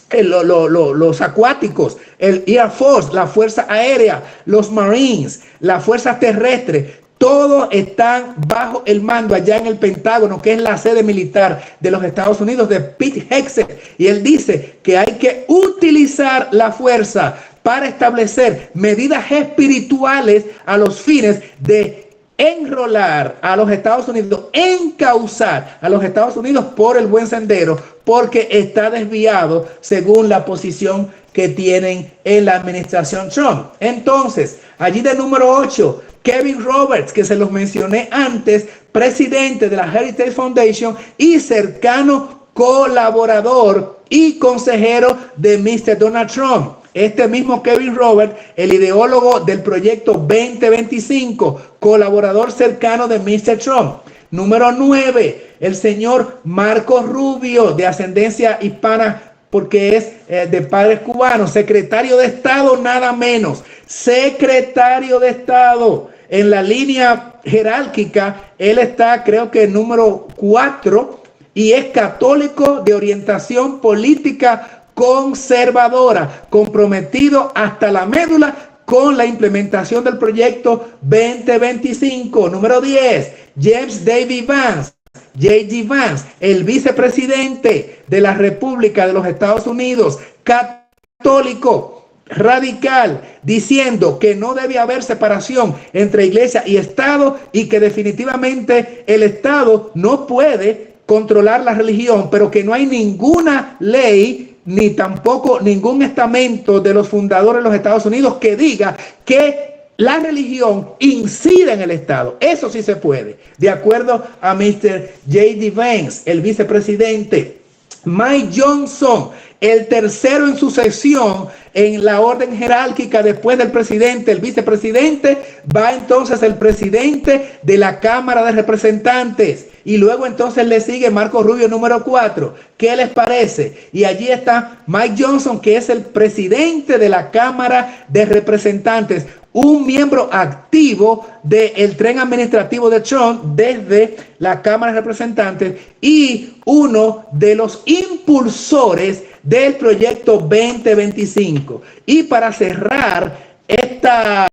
los acuáticos, el Air Force, la Fuerza Aérea, los Marines, las fuerzas terrestres. Todos están bajo el mando allá en el Pentágono, que es la sede militar de los Estados Unidos, de Pete Hegseth. Y él dice que hay que utilizar la fuerza para establecer medidas espirituales a los fines de enrolar a los Estados Unidos, encauzar a los Estados Unidos por el buen sendero, porque está desviado según la posición que tienen en la administración Trump. Entonces, allí de número 8, Kevin Roberts, que se los mencioné antes, presidente de la Heritage Foundation y cercano colaborador y consejero de Mr. Donald Trump. Este mismo Kevin Roberts, el ideólogo del proyecto 2025, colaborador cercano de Mr. Trump. Número 9, el señor Marco Rubio, de ascendencia hispana, porque es de padres cubanos, secretario de Estado, nada menos, secretario de Estado. En la línea jerárquica, él está, creo que número 4, y es católico de orientación política conservadora, comprometido hasta la médula con la implementación del proyecto 2025. Número 10, James David Vance, J.D. Vance, el vicepresidente de la República de los Estados Unidos, católico, radical, diciendo que no debe haber separación entre iglesia y Estado y que definitivamente el Estado no puede controlar la religión, pero que no hay ninguna ley ni tampoco ningún estamento de los fundadores de los Estados Unidos que diga que la religión incide en el Estado. Eso sí se puede, de acuerdo a Mr. J.D. Vance, el vicepresidente. Mike Johnson, el tercero en sucesión en la orden jerárquica después del presidente, el vicepresidente, va entonces el presidente de la Cámara de Representantes. Y luego entonces le sigue Marco Rubio, número 4. ¿Qué les parece? Y allí está Mike Johnson, que es el presidente de la Cámara de Representantes, un miembro activo del tren administrativo de Trump desde la Cámara de Representantes y uno de los impulsores del proyecto 2025. Y para cerrar esta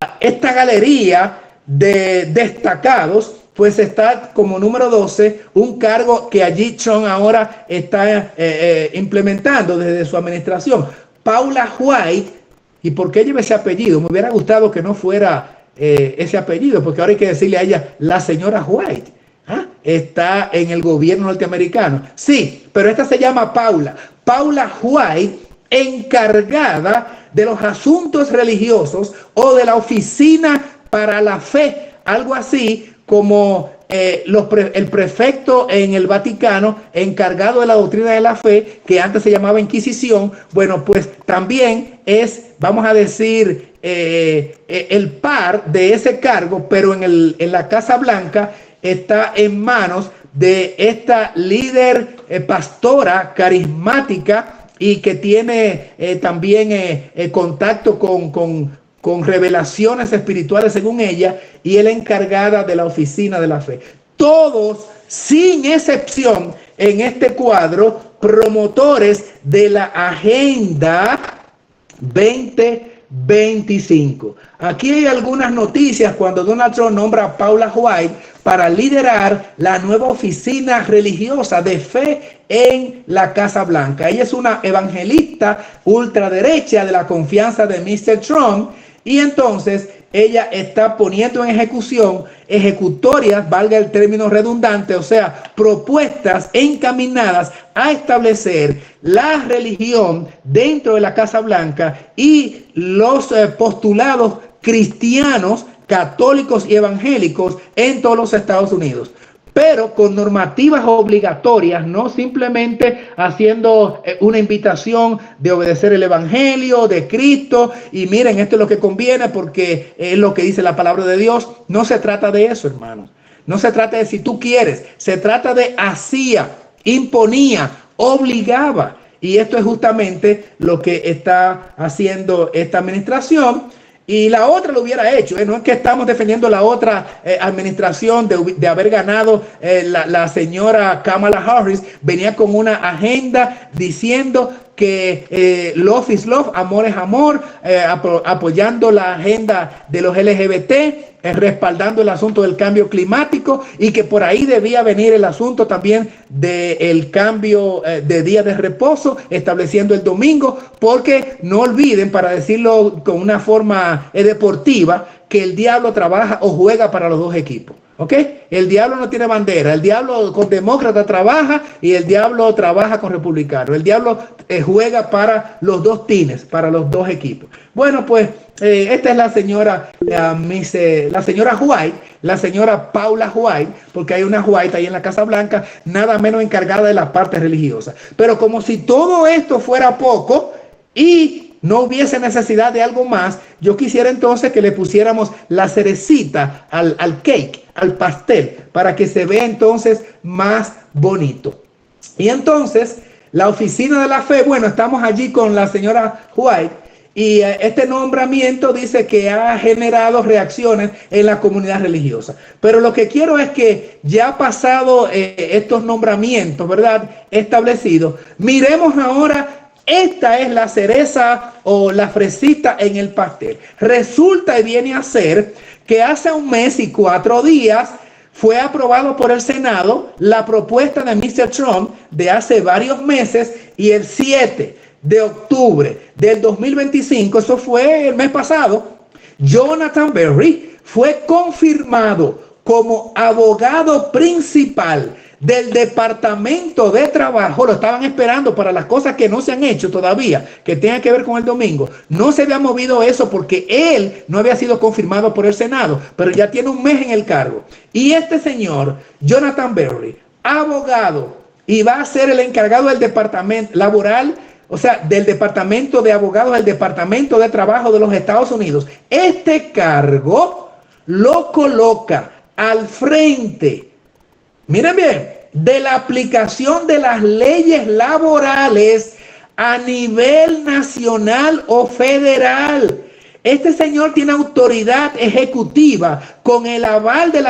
galería de destacados, pues está como número 12 un cargo que allí Trump ahora está implementando desde su administración. Paula White. ¿Y por qué lleva ese apellido? Me hubiera gustado que no fuera ese apellido, porque ahora hay que decirle a ella la señora White. Está en el gobierno norteamericano. Sí, pero esta se llama Paula. Paula White, encargada de los asuntos religiosos o de la oficina para la fe, algo así como el prefecto en el Vaticano, encargado de la doctrina de la fe, que antes se llamaba Inquisición. Bueno, pues también es, vamos a decir, el par de ese cargo, pero en la Casa Blanca está en manos de esta líder pastora carismática y que tiene también contacto con revelaciones espirituales según ella, y es la encargada de la oficina de la fe. todos, sin excepción, en este cuadro, promotores de la Agenda 2025. Aquí hay algunas noticias cuando Donald Trump nombra a Paula White para liderar la nueva oficina religiosa de fe en la Casa Blanca. Ella es una evangelista ultraderecha de la confianza de Mr. Trump, y entonces ella está poniendo en ejecución ejecutorias, valga el término redundante, o sea, propuestas encaminadas a establecer la religión dentro de la Casa Blanca y los postulados cristianos, católicos y evangélicos en todos los Estados Unidos, pero con normativas obligatorias, no simplemente haciendo una invitación de obedecer el evangelio de Cristo y miren, esto es lo que conviene porque es lo que dice la palabra de Dios. No se trata de eso, hermanos. No se trata de si tú quieres, se trata de hacía, imponía, obligaba. Y esto es justamente lo que está haciendo esta administración. Y la otra lo hubiera hecho, no es que estamos defendiendo la otra administración de haber ganado. La señora Kamala Harris venía con una agenda diciendo que love is love, amor es amor, apoyando la agenda de los LGBT, respaldando el asunto del cambio climático, y que por ahí debía venir el asunto también del cambio de día de reposo, estableciendo el domingo, porque no olviden, para decirlo con una forma deportiva, que el diablo trabaja o juega para los dos equipos. ¿Ok? El diablo no tiene bandera. El diablo con demócrata trabaja y el diablo trabaja con republicano. El diablo juega para los dos teams, para los dos equipos. Bueno, pues esta es la señora White, la señora Paula White, porque hay una White ahí en la Casa Blanca, nada menos encargada de la parte religiosa. Pero como si todo esto fuera poco y no hubiese necesidad de algo más, yo quisiera entonces que le pusiéramos la cerecita al cake, al pastel, para que se vea entonces más bonito. Y entonces, la oficina de la fe, bueno, estamos allí con la señora White, y este nombramiento dice que ha generado reacciones en la comunidad religiosa. Pero lo que quiero es que ya pasado estos nombramientos, ¿verdad?, establecidos, miremos ahora. Esta es la cereza o la fresita en el pastel. Resulta y viene a ser que hace 1 mes y 4 días fue aprobado por el Senado la propuesta de Mr. Trump de hace varios meses, y el 7 de octubre del 2025, eso fue el mes pasado, Jonathan Berry fue confirmado como abogado principal del Departamento de Trabajo. Lo estaban esperando para las cosas que no se han hecho todavía, que tengan que ver con el domingo. No se había movido eso porque él no había sido confirmado por el Senado, pero ya tiene 1 mes en el cargo. Y este señor, Jonathan Berry, abogado, y va a ser el encargado del departamento laboral, o sea, del Departamento de Abogados del Departamento de Trabajo de los Estados Unidos. Este cargo lo coloca al frente, miren bien, de la aplicación de las leyes laborales a nivel nacional o federal. Este señor tiene autoridad ejecutiva con el aval de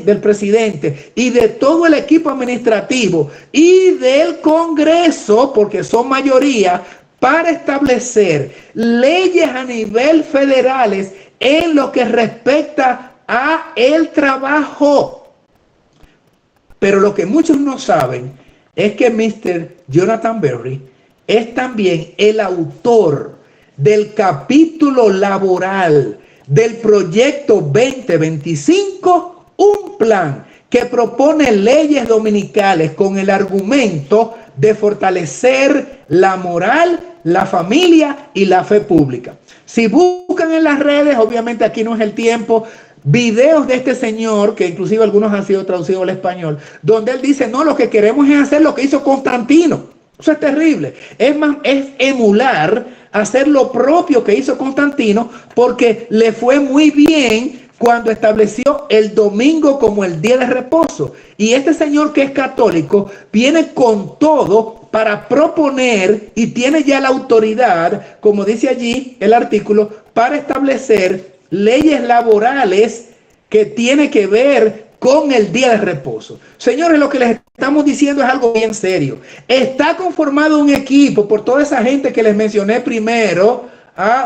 del presidente y de todo el equipo administrativo y del Congreso, porque son mayoría, para establecer leyes a nivel federales en lo que respecta a el trabajo. Pero lo que muchos no saben es que Mr. Jonathan Berry es también el autor del capítulo laboral del proyecto 2025, un plan que propone leyes dominicales con el argumento de fortalecer la moral, la familia y la fe pública. Si buscan en las redes, obviamente aquí no es el tiempo, videos de este señor, que inclusive algunos han sido traducidos al español, donde él dice, no, lo que queremos es hacer lo que hizo Constantino. Eso es terrible. Es más, es emular, hacer lo propio que hizo Constantino, porque le fue muy bien cuando estableció el domingo como el día de reposo. Y este señor, que es católico, viene con todo para proponer y tiene ya la autoridad, como dice allí el artículo, para establecer leyes laborales que tiene que ver con el día de reposo. Señores, lo que les estamos diciendo es algo bien serio. Está conformado un equipo por toda esa gente que les mencioné primero.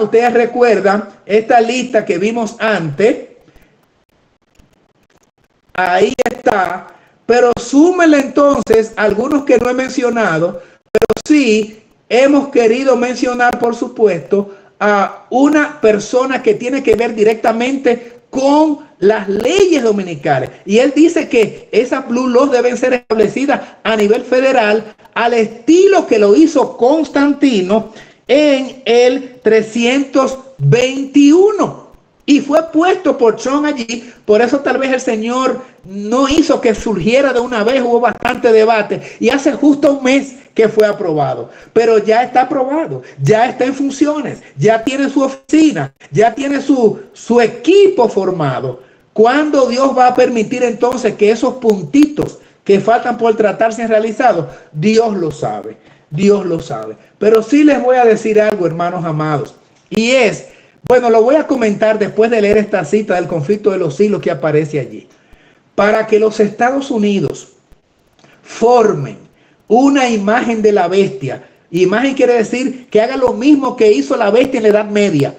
Ustedes recuerdan esta lista que vimos antes. Ahí está. Pero súmenle entonces algunos que no he mencionado. Pero sí hemos querido mencionar, por supuesto, a una persona que tiene que ver directamente con las leyes dominicales. Y él dice que esas Blue Laws deben ser establecidas a nivel federal al estilo que lo hizo Constantino en el 321. Y fue puesto por Trump allí. Por eso tal vez el Señor no hizo que surgiera de una vez. Hubo bastante debate. Y hace justo un mes que fue aprobado. Pero ya está aprobado. Ya está en funciones. Ya tiene su oficina. Ya tiene su equipo formado. ¿Cuándo Dios va a permitir entonces que esos puntitos que faltan por tratar sean realizados? Dios lo sabe. Dios lo sabe. Pero sí les voy a decir algo, hermanos amados. Y es... Bueno, lo voy a comentar después de leer esta cita del conflicto de los siglos que aparece allí. Para que los Estados Unidos formen una imagen de la bestia. Imagen quiere decir que haga lo mismo que hizo la bestia en la Edad Media.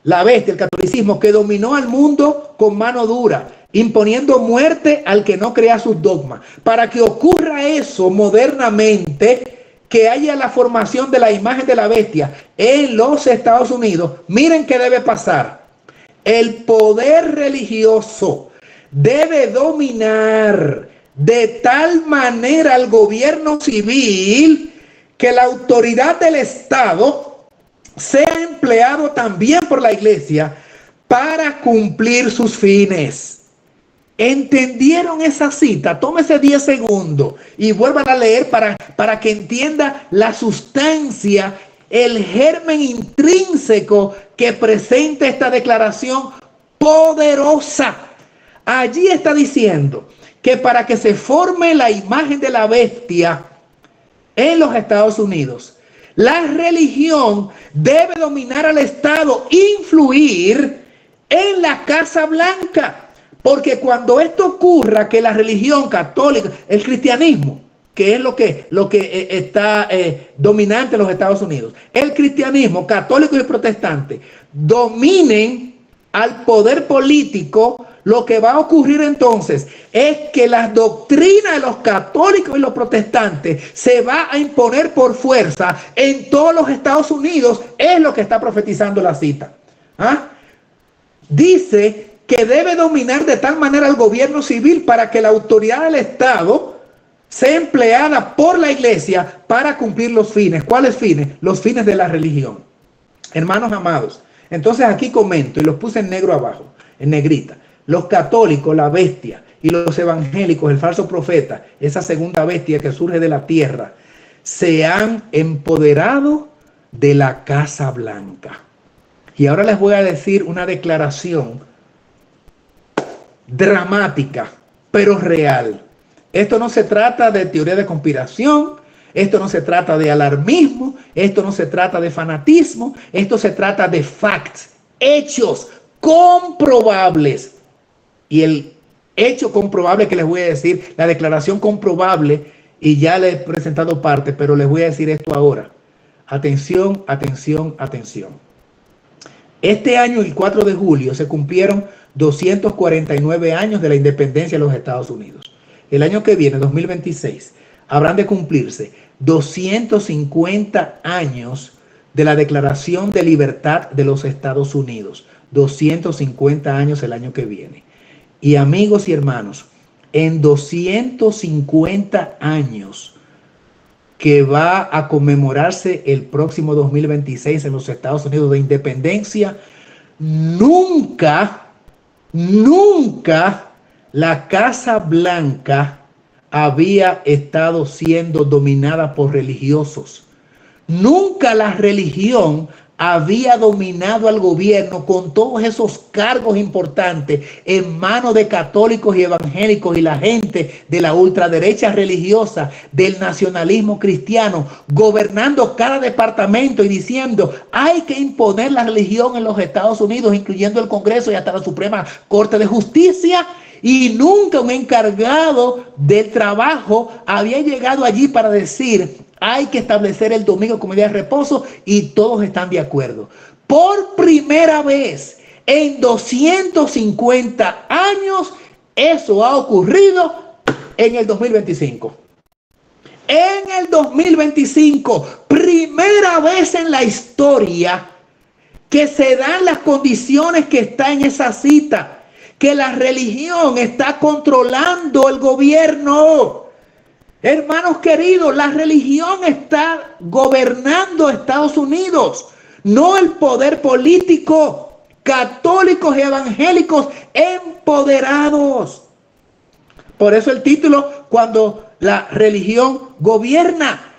La bestia, el catolicismo, que dominó al mundo con mano dura, imponiendo muerte al que no crea sus dogmas. Para que ocurra eso modernamente, que haya la formación de la imagen de la bestia en los Estados Unidos, miren qué debe pasar. El poder religioso debe dominar de tal manera al gobierno civil que la autoridad del Estado sea empleado también por la iglesia para cumplir sus fines. ¿Entendieron esa cita? Tómese 10 segundos y vuelvan a leer para que entienda la sustancia, el germen intrínseco que presenta esta declaración poderosa. Allí está diciendo que para que se forme la imagen de la bestia en los Estados Unidos, la religión debe dominar al Estado, influir en la Casa Blanca. Porque cuando esto ocurra, que la religión católica, el cristianismo, que es lo que está dominante en los Estados Unidos, el cristianismo católico y protestante dominen al poder político, lo que va a ocurrir entonces es que las doctrinas de los católicos y los protestantes se va a imponer por fuerza en todos los Estados Unidos. Es lo que está profetizando la cita. Dice que debe dominar de tal manera al gobierno civil para que la autoridad del Estado sea empleada por la iglesia para cumplir los fines. ¿Cuáles fines? Los fines de la religión. Hermanos amados, entonces aquí comento y los puse en negro abajo, en negrita. Los católicos, la bestia, y los evangélicos, el falso profeta, esa segunda bestia que surge de la tierra, se han empoderado de la Casa Blanca. Y ahora les voy a decir una declaración dramática, pero real. Esto no se trata de teoría de conspiración, esto no se trata de alarmismo, esto no se trata de fanatismo, esto se trata de facts, hechos comprobables. Y el hecho comprobable que les voy a decir, la declaración comprobable, y ya les he presentado parte, pero les voy a decir esto ahora. Atención, atención, atención. Este año, el 4 de julio, se cumplieron 249 años de la independencia de los Estados Unidos. El año que viene, 2026, habrán de cumplirse 250 años de la Declaración de Libertad de los Estados Unidos. 250 años el año que viene. Y amigos y hermanos, en 250 años que va a conmemorarse el próximo 2026 en los Estados Unidos de independencia, nunca la Casa Blanca había estado siendo dominada por religiosos. Nunca la religión había dominado al gobierno con todos esos cargos importantes en manos de católicos y evangélicos y la gente de la ultraderecha religiosa, del nacionalismo cristiano, gobernando cada departamento y diciendo hay que imponer la religión en los Estados Unidos, incluyendo el Congreso y hasta la Suprema Corte de Justicia. Y nunca un encargado del trabajo había llegado allí para decir, hay que establecer el domingo como día de reposo, y todos están de acuerdo. Por primera vez en 250 años, eso ha ocurrido en el 2025. En el 2025, primera vez en la historia que se dan las condiciones que está en esa cita, que la religión está controlando el gobierno. Hermanos queridos, la religión está gobernando Estados Unidos, no el poder político. Católicos y evangélicos empoderados. Por eso el título, cuando la religión gobierna.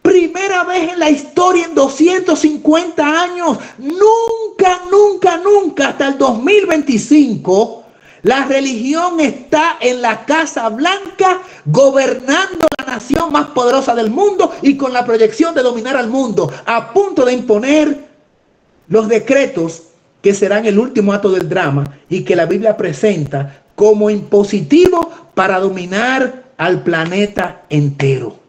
Primera vez en la historia en 250 años. Nunca, hasta el 2025, la religión está en la Casa Blanca, gobernando la nación más poderosa del mundo y con la proyección de dominar al mundo, a punto de imponer los decretos que serán el último acto del drama y que la Biblia presenta como impositivo para dominar al planeta entero.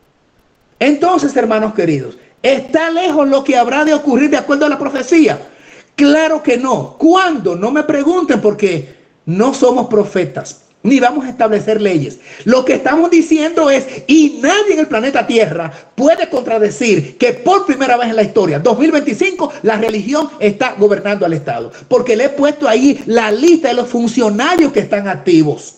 Entonces, hermanos queridos, ¿está lejos lo que habrá de ocurrir de acuerdo a la profecía? Claro que no. ¿Cuándo? No me pregunten, porque no somos profetas, ni vamos a establecer leyes. Lo que estamos diciendo es, y nadie en el planeta Tierra puede contradecir que por primera vez en la historia, 2025, la religión está gobernando al Estado. Porque le he puesto ahí la lista de los funcionarios que están activos.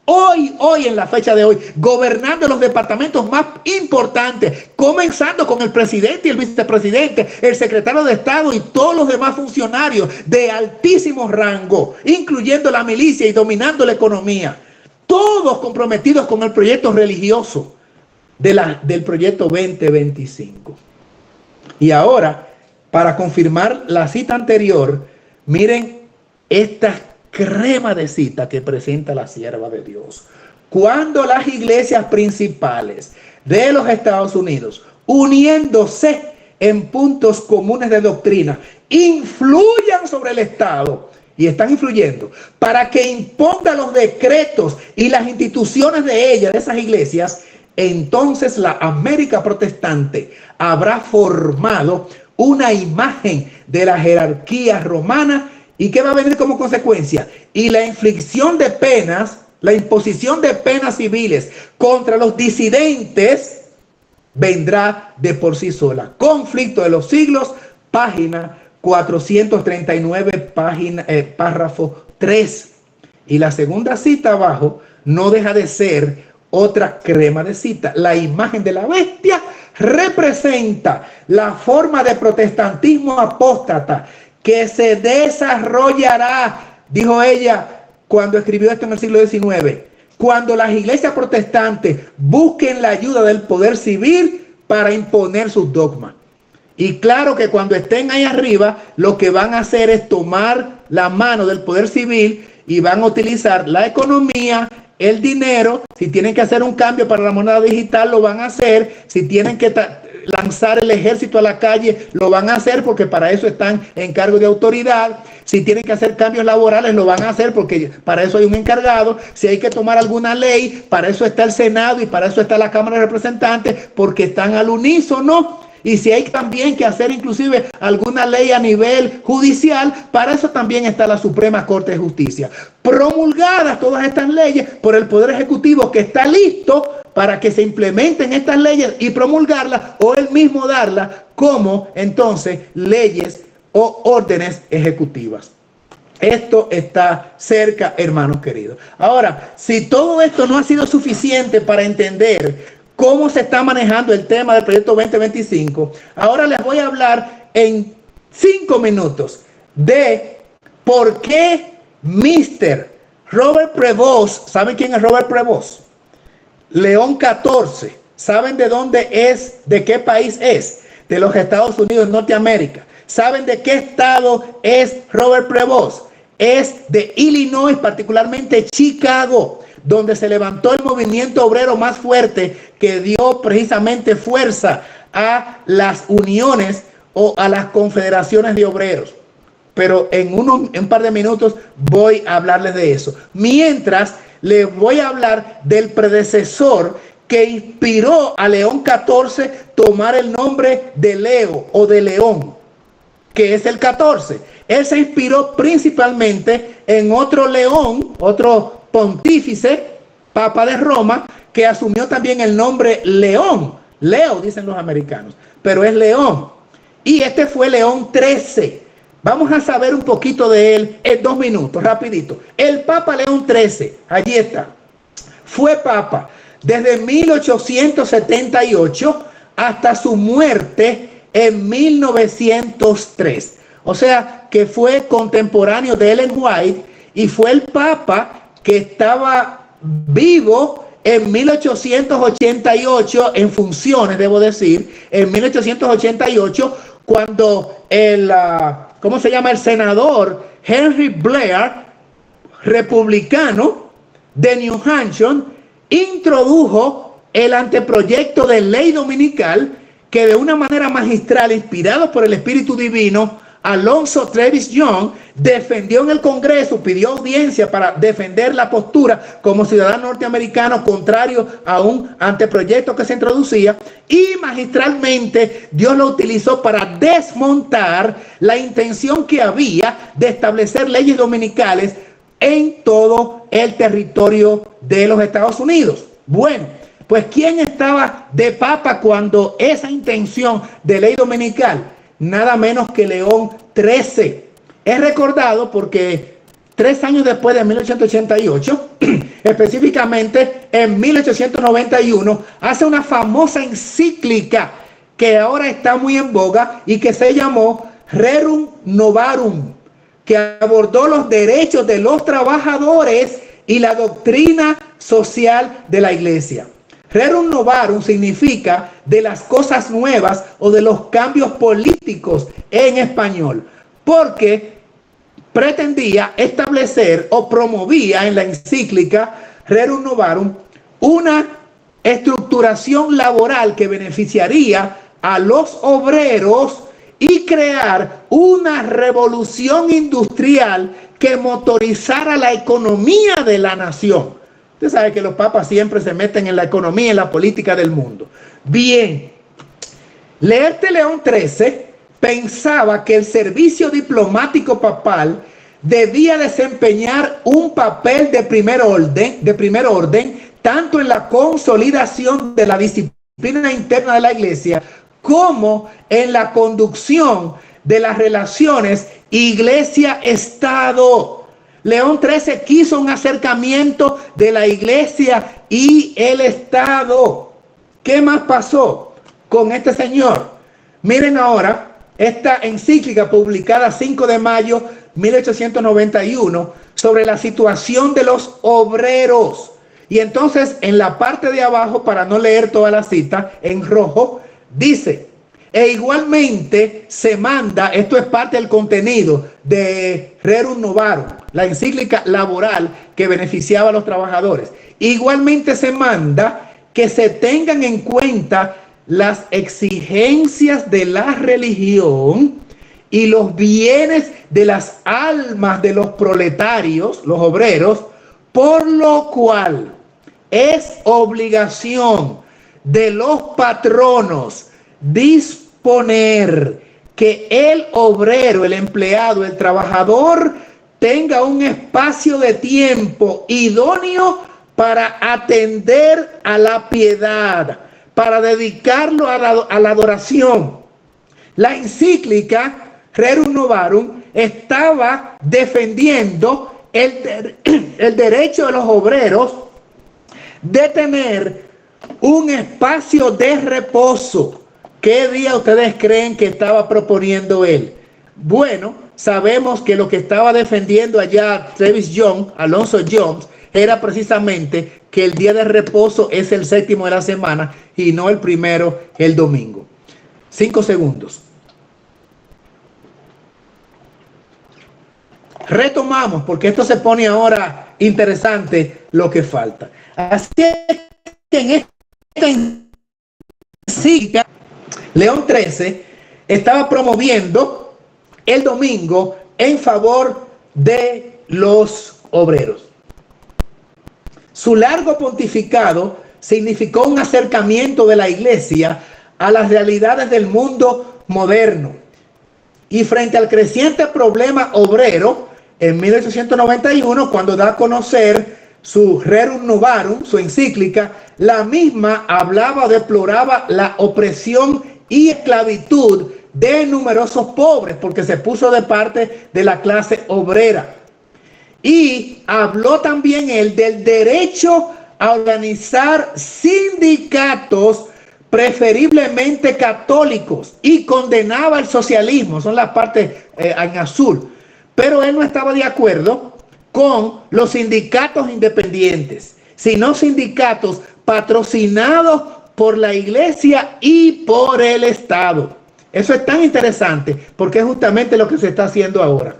Hoy en la fecha de hoy, gobernando los departamentos más importantes, comenzando con el presidente y el vicepresidente, el secretario de Estado y todos los demás funcionarios de altísimo rango, incluyendo la milicia y dominando la economía. Todos comprometidos con el proyecto religioso del proyecto 2025. Y ahora, para confirmar la cita anterior, miren esta crema de cita que presenta la sierva de Dios. Cuando las iglesias principales de los Estados Unidos, uniéndose en puntos comunes de doctrina, influyan sobre el Estado, y están influyendo, para que imponga los decretos y las instituciones de ellas, de esas iglesias, entonces la América protestante habrá formado una imagen de la jerarquía romana. ¿Y qué va a venir como consecuencia? Y la inflicción de penas, la imposición de penas civiles contra los disidentes vendrá de por sí sola. Conflicto de los siglos, página 439, párrafo 3. Y la segunda cita abajo no deja de ser otra crema de cita. La imagen de la bestia representa la forma de protestantismo apóstata que se desarrollará, dijo ella cuando escribió esto en el siglo XIX, cuando las iglesias protestantes busquen la ayuda del poder civil para imponer sus dogmas. Y claro que cuando estén ahí arriba, lo que van a hacer es tomar la mano del poder civil y van a utilizar la economía, el dinero. Si tienen que hacer un cambio para la moneda digital, lo van a hacer. Si tienen que lanzar el ejército a la calle, lo van a hacer, porque para eso están en cargo de autoridad. Si tienen que hacer cambios laborales, lo van a hacer, porque para eso hay un encargado. Si hay que tomar alguna ley, para eso está el Senado y para eso está la Cámara de Representantes, porque están al unísono. Y si hay también que hacer inclusive alguna ley a nivel judicial, para eso también está la Suprema Corte de Justicia. Promulgadas todas estas leyes por el Poder Ejecutivo, que está listo para que se implementen estas leyes y promulgarlas, o él mismo darlas como entonces leyes o órdenes ejecutivas. Esto está cerca, hermanos queridos. Ahora, si todo esto no ha sido suficiente para entender cómo se está manejando el tema del proyecto 2025, ahora les voy a hablar en 5 minutos de por qué Mr. Robert Prevost. ¿Saben quién es Robert Prevost? León XIV. ¿Saben de dónde es? ¿De qué país es? De los Estados Unidos, Norteamérica. ¿Saben de qué estado es Robert Prevost? Es de Illinois, particularmente Chicago, donde se levantó el movimiento obrero más fuerte que dio precisamente fuerza a las uniones o a las confederaciones de obreros. pero en un par de minutos voy a hablarles de eso. Mientras, les voy a hablar del predecesor que inspiró a León XIV tomar el nombre de Leo o de León, que es el 14. Él se inspiró principalmente en otro León, otro pontífice, papa de Roma, que asumió también el nombre León. Leo, dicen los americanos, pero es León. Y este fue León XIII. Vamos a saber un poquito de él en 2 minutos, rapidito. El Papa León XIII, allí está. Fue papa desde 1878 hasta su muerte en 1903. O sea, que fue contemporáneo de Ellen White y fue el papa que estaba vivo en 1888 en funciones, debo decir, en 1888, cuando el senador Henry Blair, republicano de New Hampshire, introdujo el anteproyecto de ley dominical que de una manera magistral, inspirado por el Espíritu Divino, Alonzo Travis Young defendió en el Congreso, pidió audiencia para defender la postura como ciudadano norteamericano contrario a un anteproyecto que se introducía, y magistralmente Dios lo utilizó para desmontar la intención que había de establecer leyes dominicales en todo el territorio de los Estados Unidos. Bueno, pues ¿quién estaba de papa cuando esa intención de ley dominical? Nada menos que León XIII. Es recordado porque 3 años después de 1888, específicamente en 1891, hace una famosa encíclica que ahora está muy en boga y que se llamó Rerum Novarum, que abordó los derechos de los trabajadores y la doctrina social de la iglesia. Rerum Novarum significa de las cosas nuevas o de los cambios políticos en español, porque pretendía establecer o promovía en la encíclica Rerum Novarum una estructuración laboral que beneficiaría a los obreros y crear una revolución industrial que motorizara la economía de la nación. Usted sabe que los papas siempre se meten en la economía y en la política del mundo. Bien, León XIII pensaba que el servicio diplomático papal debía desempeñar un papel de primer orden, tanto en la consolidación de la disciplina interna de la iglesia como en la conducción de las relaciones iglesia-estado. León XIII quiso un acercamiento de la iglesia y el Estado. ¿Qué más pasó con este señor? Miren ahora esta encíclica publicada 5 de mayo 1891 sobre la situación de los obreros. Y entonces en la parte de abajo, para no leer toda la cita, en rojo, dice: e igualmente se manda, esto es parte del contenido de Rerum Novarum, la encíclica laboral que beneficiaba a los trabajadores. Igualmente se manda que se tengan en cuenta las exigencias de la religión y los bienes de las almas de los proletarios, los obreros, por lo cual es obligación de los patronos disponer que el obrero, el empleado, el trabajador tenga un espacio de tiempo idóneo para atender a la piedad, para dedicarlo a la adoración. La encíclica Rerum Novarum estaba defendiendo el derecho de los obreros de tener un espacio de reposo. ¿Qué día ustedes creen que estaba proponiendo él? Bueno, sabemos que lo que estaba defendiendo allá Travis Young, Alonzo Jones, era precisamente que el día de reposo es el 7º de la semana y no el primero, el domingo. 5 segundos. Retomamos, porque esto se pone ahora interesante lo que falta. Así que en esta encíclica, León XIII estaba promoviendo el domingo en favor de los obreros. Su largo pontificado significó un acercamiento de la Iglesia a las realidades del mundo moderno. Y frente al creciente problema obrero, en 1891, cuando da a conocer su Rerum Novarum, su encíclica, la misma hablaba o deploraba la opresión y esclavitud de numerosos pobres, porque se puso de parte de la clase obrera. Y habló también él del derecho a organizar sindicatos, preferiblemente católicos, y condenaba el socialismo, son las partes en azul. Pero él no estaba de acuerdo con los sindicatos independientes, sino sindicatos patrocinados por la Iglesia y por el Estado. Eso es tan interesante porque es justamente lo que se está haciendo ahora.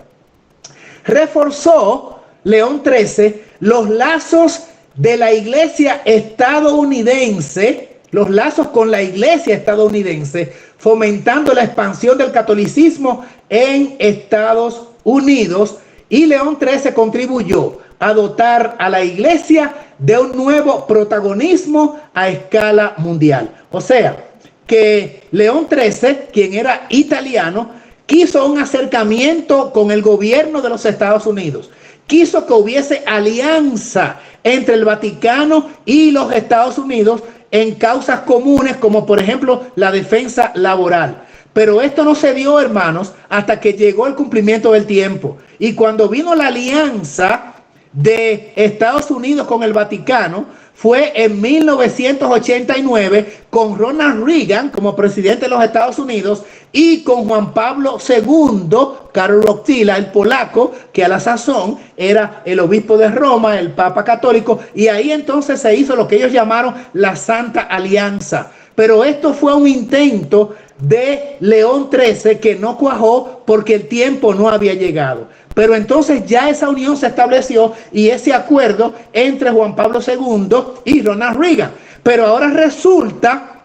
Reforzó León XIII los lazos de la Iglesia estadounidense, los lazos con la Iglesia estadounidense, fomentando la expansión del catolicismo en Estados Unidos, y León XIII contribuyó a dotar a la Iglesia de un nuevo protagonismo a escala mundial. O sea, que León XIII, quien era italiano, quiso un acercamiento con el gobierno de los Estados Unidos. Quiso que hubiese alianza entre el Vaticano y los Estados Unidos en causas comunes, como por ejemplo la defensa laboral. Pero esto no se dio, hermanos, hasta que llegó el cumplimiento del tiempo. Y cuando vino la alianza de Estados Unidos con el Vaticano, fue en 1989 con Ronald Reagan como presidente de los Estados Unidos y con Juan Pablo II, Karol Wojtyła, el polaco, que a la sazón era el obispo de Roma, el papa católico, y ahí entonces se hizo lo que ellos llamaron la Santa Alianza. Pero esto fue un intento de León XIII que no cuajó porque el tiempo no había llegado. Pero entonces ya esa unión se estableció y ese acuerdo entre Juan Pablo II y Ronald Reagan. Pero ahora resulta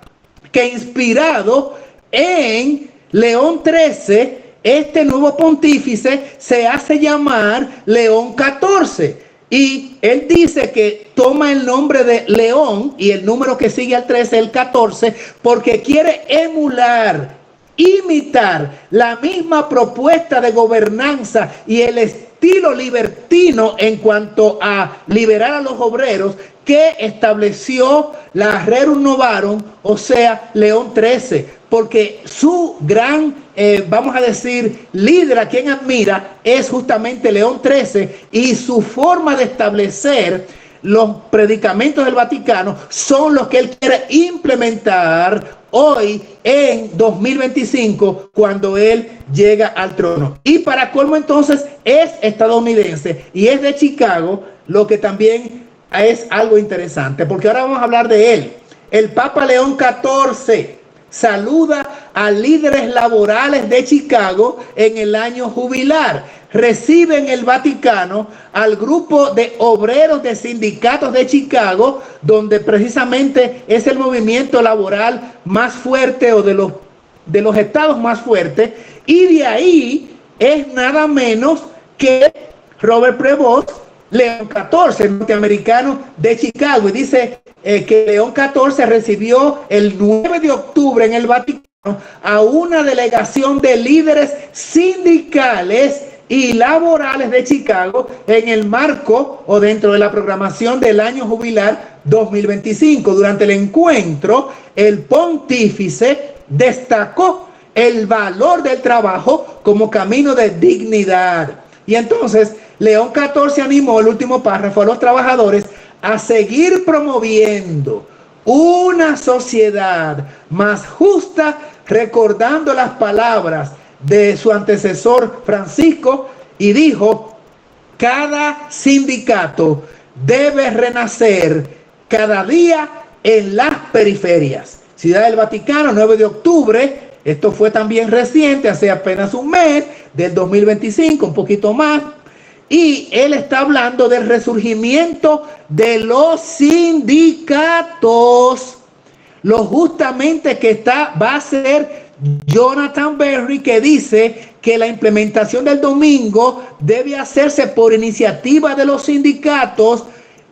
que inspirado en León XIII, este nuevo pontífice se hace llamar León XIV. Y él dice que toma el nombre de León y el número que sigue al 13, el 14, porque quiere emular, imitar la misma propuesta de gobernanza y el estilo libertino en cuanto a liberar a los obreros que estableció la Rerum Novarum, o sea, León XIII, porque su gran, vamos a decir, líder a quien admira es justamente León XIII, y su forma de establecer los predicamentos del Vaticano son los que él quiere implementar hoy en 2025 cuando él llega al trono. Y para colmo entonces es estadounidense y es de Chicago, lo que también es algo interesante porque ahora vamos a hablar de él. El Papa León XIV saluda a líderes laborales de Chicago en el año jubilar. Recibe en el Vaticano al grupo de obreros de sindicatos de Chicago, donde precisamente es el movimiento laboral más fuerte o de los estados más fuertes, y de ahí es nada menos que Robert Prevost, León XIV, norteamericano de Chicago, y dice que León XIV recibió el 9 de octubre en el Vaticano a una delegación de líderes sindicales y laborales de Chicago en el marco o dentro de la programación del año jubilar 2025. Durante el encuentro, el pontífice destacó el valor del trabajo como camino de dignidad. Y entonces León XIV animó, el último párrafo, a los trabajadores a seguir promoviendo una sociedad más justa, recordando las palabras de su antecesor Francisco, y dijo: cada sindicato debe renacer cada día en las periferias. Ciudad del Vaticano, 9 de octubre, esto fue también reciente, hace apenas un mes, del 2025, un poquito más, y él está hablando del resurgimiento de los sindicatos, lo justamente que va a ser Jonathan Berry, que dice que la implementación del domingo debe hacerse por iniciativa de los sindicatos,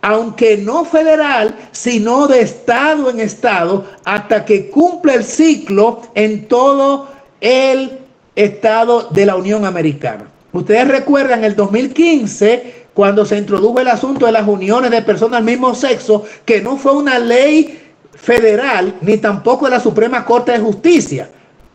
aunque no federal, sino de estado en estado, hasta que cumpla el ciclo en todo el estado de la Unión Americana. Ustedes recuerdan el 2015, cuando se introdujo el asunto de las uniones de personas del mismo sexo, que no fue una ley federal, ni tampoco de la Suprema Corte de Justicia,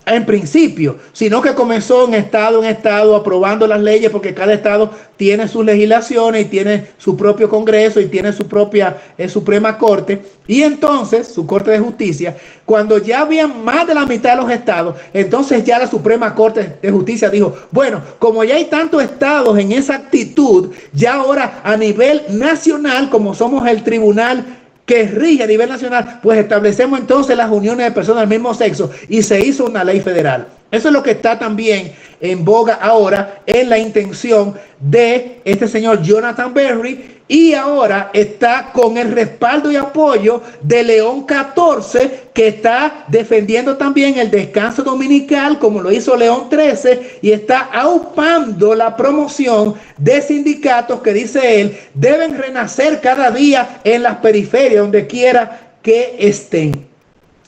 en principio, sino que comenzó en estado aprobando las leyes, porque cada estado tiene sus legislaciones y tiene su propio Congreso y tiene su propia Suprema Corte, y entonces su Corte de Justicia. Cuando ya había más de la mitad de los estados, entonces ya la Suprema Corte de Justicia dijo, bueno, como ya hay tantos estados en esa actitud, ya ahora a nivel nacional, como somos el tribunal que rige a nivel nacional, pues establecemos entonces las uniones de personas del mismo sexo, y se hizo una ley federal. Eso es lo que está también en boga ahora en la intención de este señor Jonathan Berry, y ahora está con el respaldo y apoyo de León 14, que está defendiendo también el descanso dominical, como lo hizo León 13, y está aupando la promoción de sindicatos que, dice él, deben renacer cada día en las periferias, donde quiera que estén.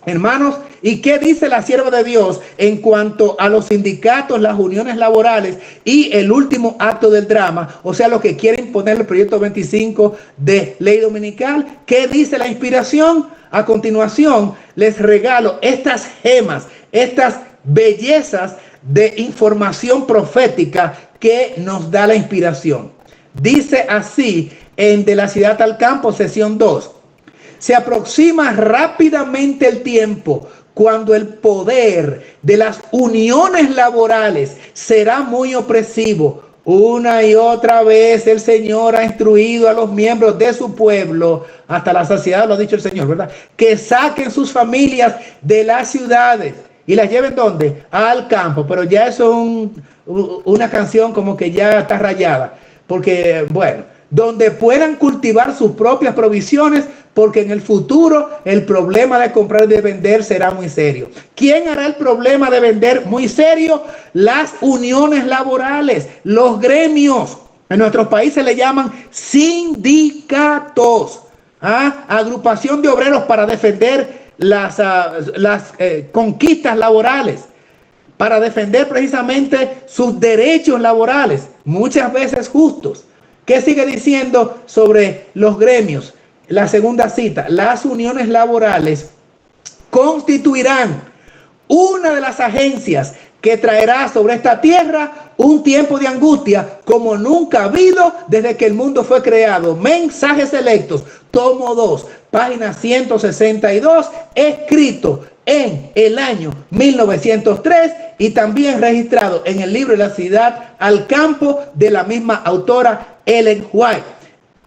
Hermanos, ¿y qué dice la sierva de Dios en cuanto a los sindicatos, las uniones laborales y el último acto del drama? O sea, lo que quiere imponer el proyecto 25 de ley dominical. ¿Qué dice la inspiración? A continuación, les regalo estas gemas, estas bellezas de información profética que nos da la inspiración. Dice así en De la Ciudad al Campo, sesión 2. Se aproxima rápidamente el tiempo cuando el poder de las uniones laborales será muy opresivo. Una y otra vez el Señor ha instruido a los miembros de su pueblo, hasta la saciedad lo ha dicho el Señor, ¿verdad?, que saquen sus familias de las ciudades y las lleven ¿dónde? Al campo. Pero ya eso es una canción como que ya está rayada, porque bueno, donde puedan cultivar sus propias provisiones, porque en el futuro el problema de comprar y de vender será muy serio. ¿Quién hará el problema de vender muy serio? Las uniones laborales, los gremios. En nuestros países le llaman sindicatos, agrupación de obreros para defender las conquistas laborales, para defender precisamente sus derechos laborales, muchas veces justos. ¿Qué sigue diciendo sobre los gremios? La segunda cita: las uniones laborales constituirán una de las agencias que traerá sobre esta tierra un tiempo de angustia como nunca ha habido desde que el mundo fue creado. Mensajes selectos, tomo 2, página 162, escrito en el año 1903 y también registrado en el libro de la Ciudad al Campo de la misma autora Ellen White.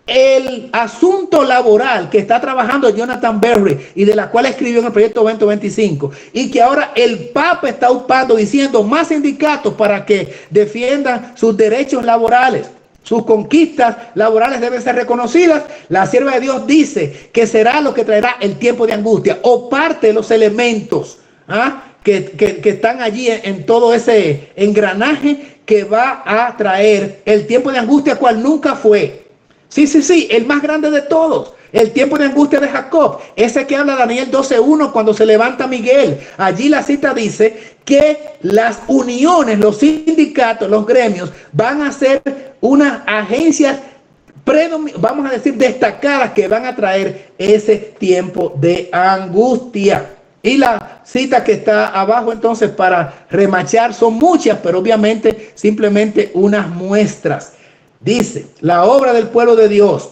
El asunto laboral que está trabajando Jonathan Berry y de la cual escribió en el proyecto 2025, y que ahora el Papa está upando diciendo más sindicatos para que defiendan sus derechos laborales, sus conquistas laborales deben ser reconocidas. La sierva de Dios dice que será lo que traerá el tiempo de angustia, o parte de los elementos que están allí en todo ese engranaje que va a traer el tiempo de angustia, cual nunca fue. Sí, el más grande de todos. El tiempo de angustia de Jacob, ese que habla Daniel 12:1 cuando se levanta Miguel. Allí la cita dice que las uniones, los sindicatos, los gremios van a ser unas agencias, vamos a decir, destacadas, que van a traer ese tiempo de angustia. Y la cita que está abajo entonces para remachar son muchas, pero obviamente simplemente unas muestras. Dice: la obra del pueblo de Dios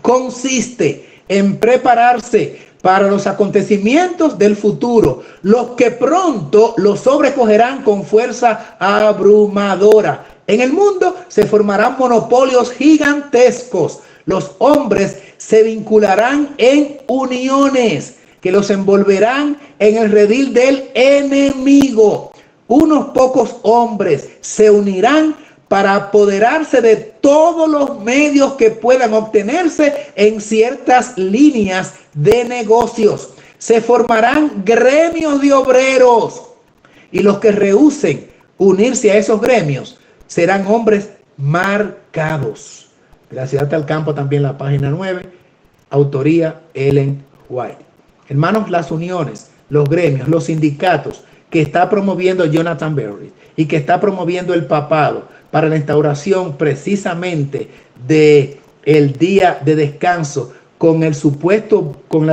consiste en prepararse para los acontecimientos del futuro, los que pronto los sobrecogerán con fuerza abrumadora. En el mundo se formarán monopolios gigantescos. Los hombres se vincularán en uniones que los envolverán en el redil del enemigo. Unos pocos hombres se unirán para apoderarse de todos los medios que puedan obtenerse en ciertas líneas de negocios. Se formarán gremios de obreros Y los que rehúsen unirse a esos gremios serán hombres marcados. De la ciudad del campo también la página 9, autoría Ellen White. Hermanos, las uniones, los gremios, los sindicatos que está promoviendo Jonathan Berry y que está promoviendo el papado para la instauración precisamente de el día de descanso con la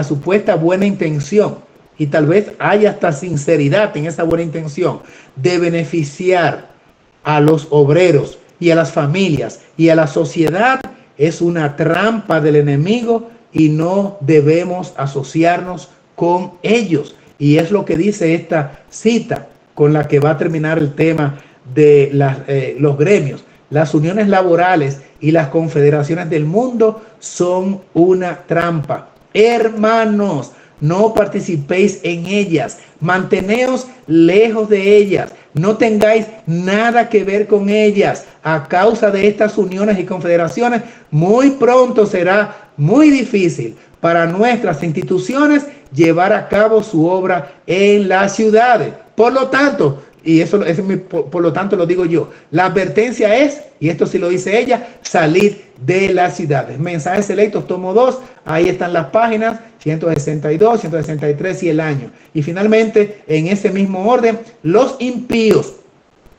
supuesta buena intención, y tal vez haya hasta sinceridad en esa buena intención de beneficiar a los obreros y a las familias y a la sociedad, es una trampa del enemigo y no debemos asociarnos con ellos. Y es lo que dice esta cita con la que va a terminar el tema de los gremios. Las uniones laborales y las confederaciones del mundo son una trampa. Hermanos, no participéis en ellas, manteneos lejos de ellas, no tengáis nada que ver con ellas. A causa de estas uniones y confederaciones, muy pronto será muy difícil para nuestras instituciones llevar a cabo su obra en las ciudades. Por lo tanto, por lo tanto lo digo yo, la advertencia es, y esto sí lo dice ella, salir de las ciudades. Mensajes selectos, tomo 2, ahí están las páginas 162, 163 y el año. Y finalmente, en ese mismo orden, los impíos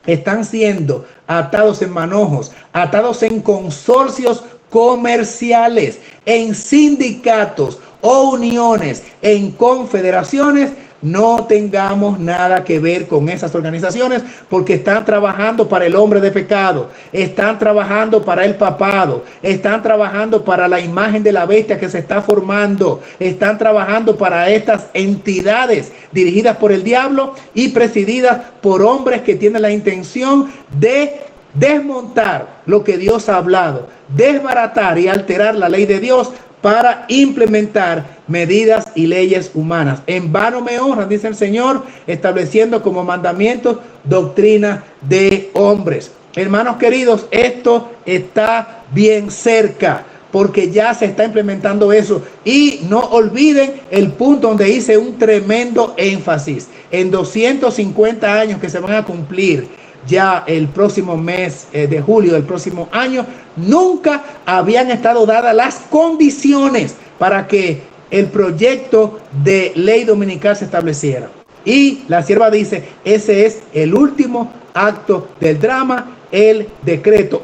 están siendo atados en manojos, atados en consorcios comerciales, en sindicatos o uniones, en confederaciones. No tengamos nada que ver con esas organizaciones, porque están trabajando para el hombre de pecado, están trabajando para el papado, están trabajando para la imagen de la bestia que se está formando, están trabajando para estas entidades dirigidas por el diablo y presididas por hombres que tienen la intención de desmontar lo que Dios ha hablado, desbaratar y alterar la ley de Dios para implementar medidas y leyes humanas. En vano me honran, dice el Señor, estableciendo como mandamientos doctrina de hombres. Hermanos queridos, esto está bien cerca, porque ya se está implementando eso. Y no olviden el punto donde hice un tremendo énfasis. En 250 años que se van a cumplir ya el próximo mes de julio del próximo año, nunca habían estado dadas las condiciones para que el proyecto de ley dominical se estableciera. Y la sierva dice, ese es el último acto del drama, el decreto,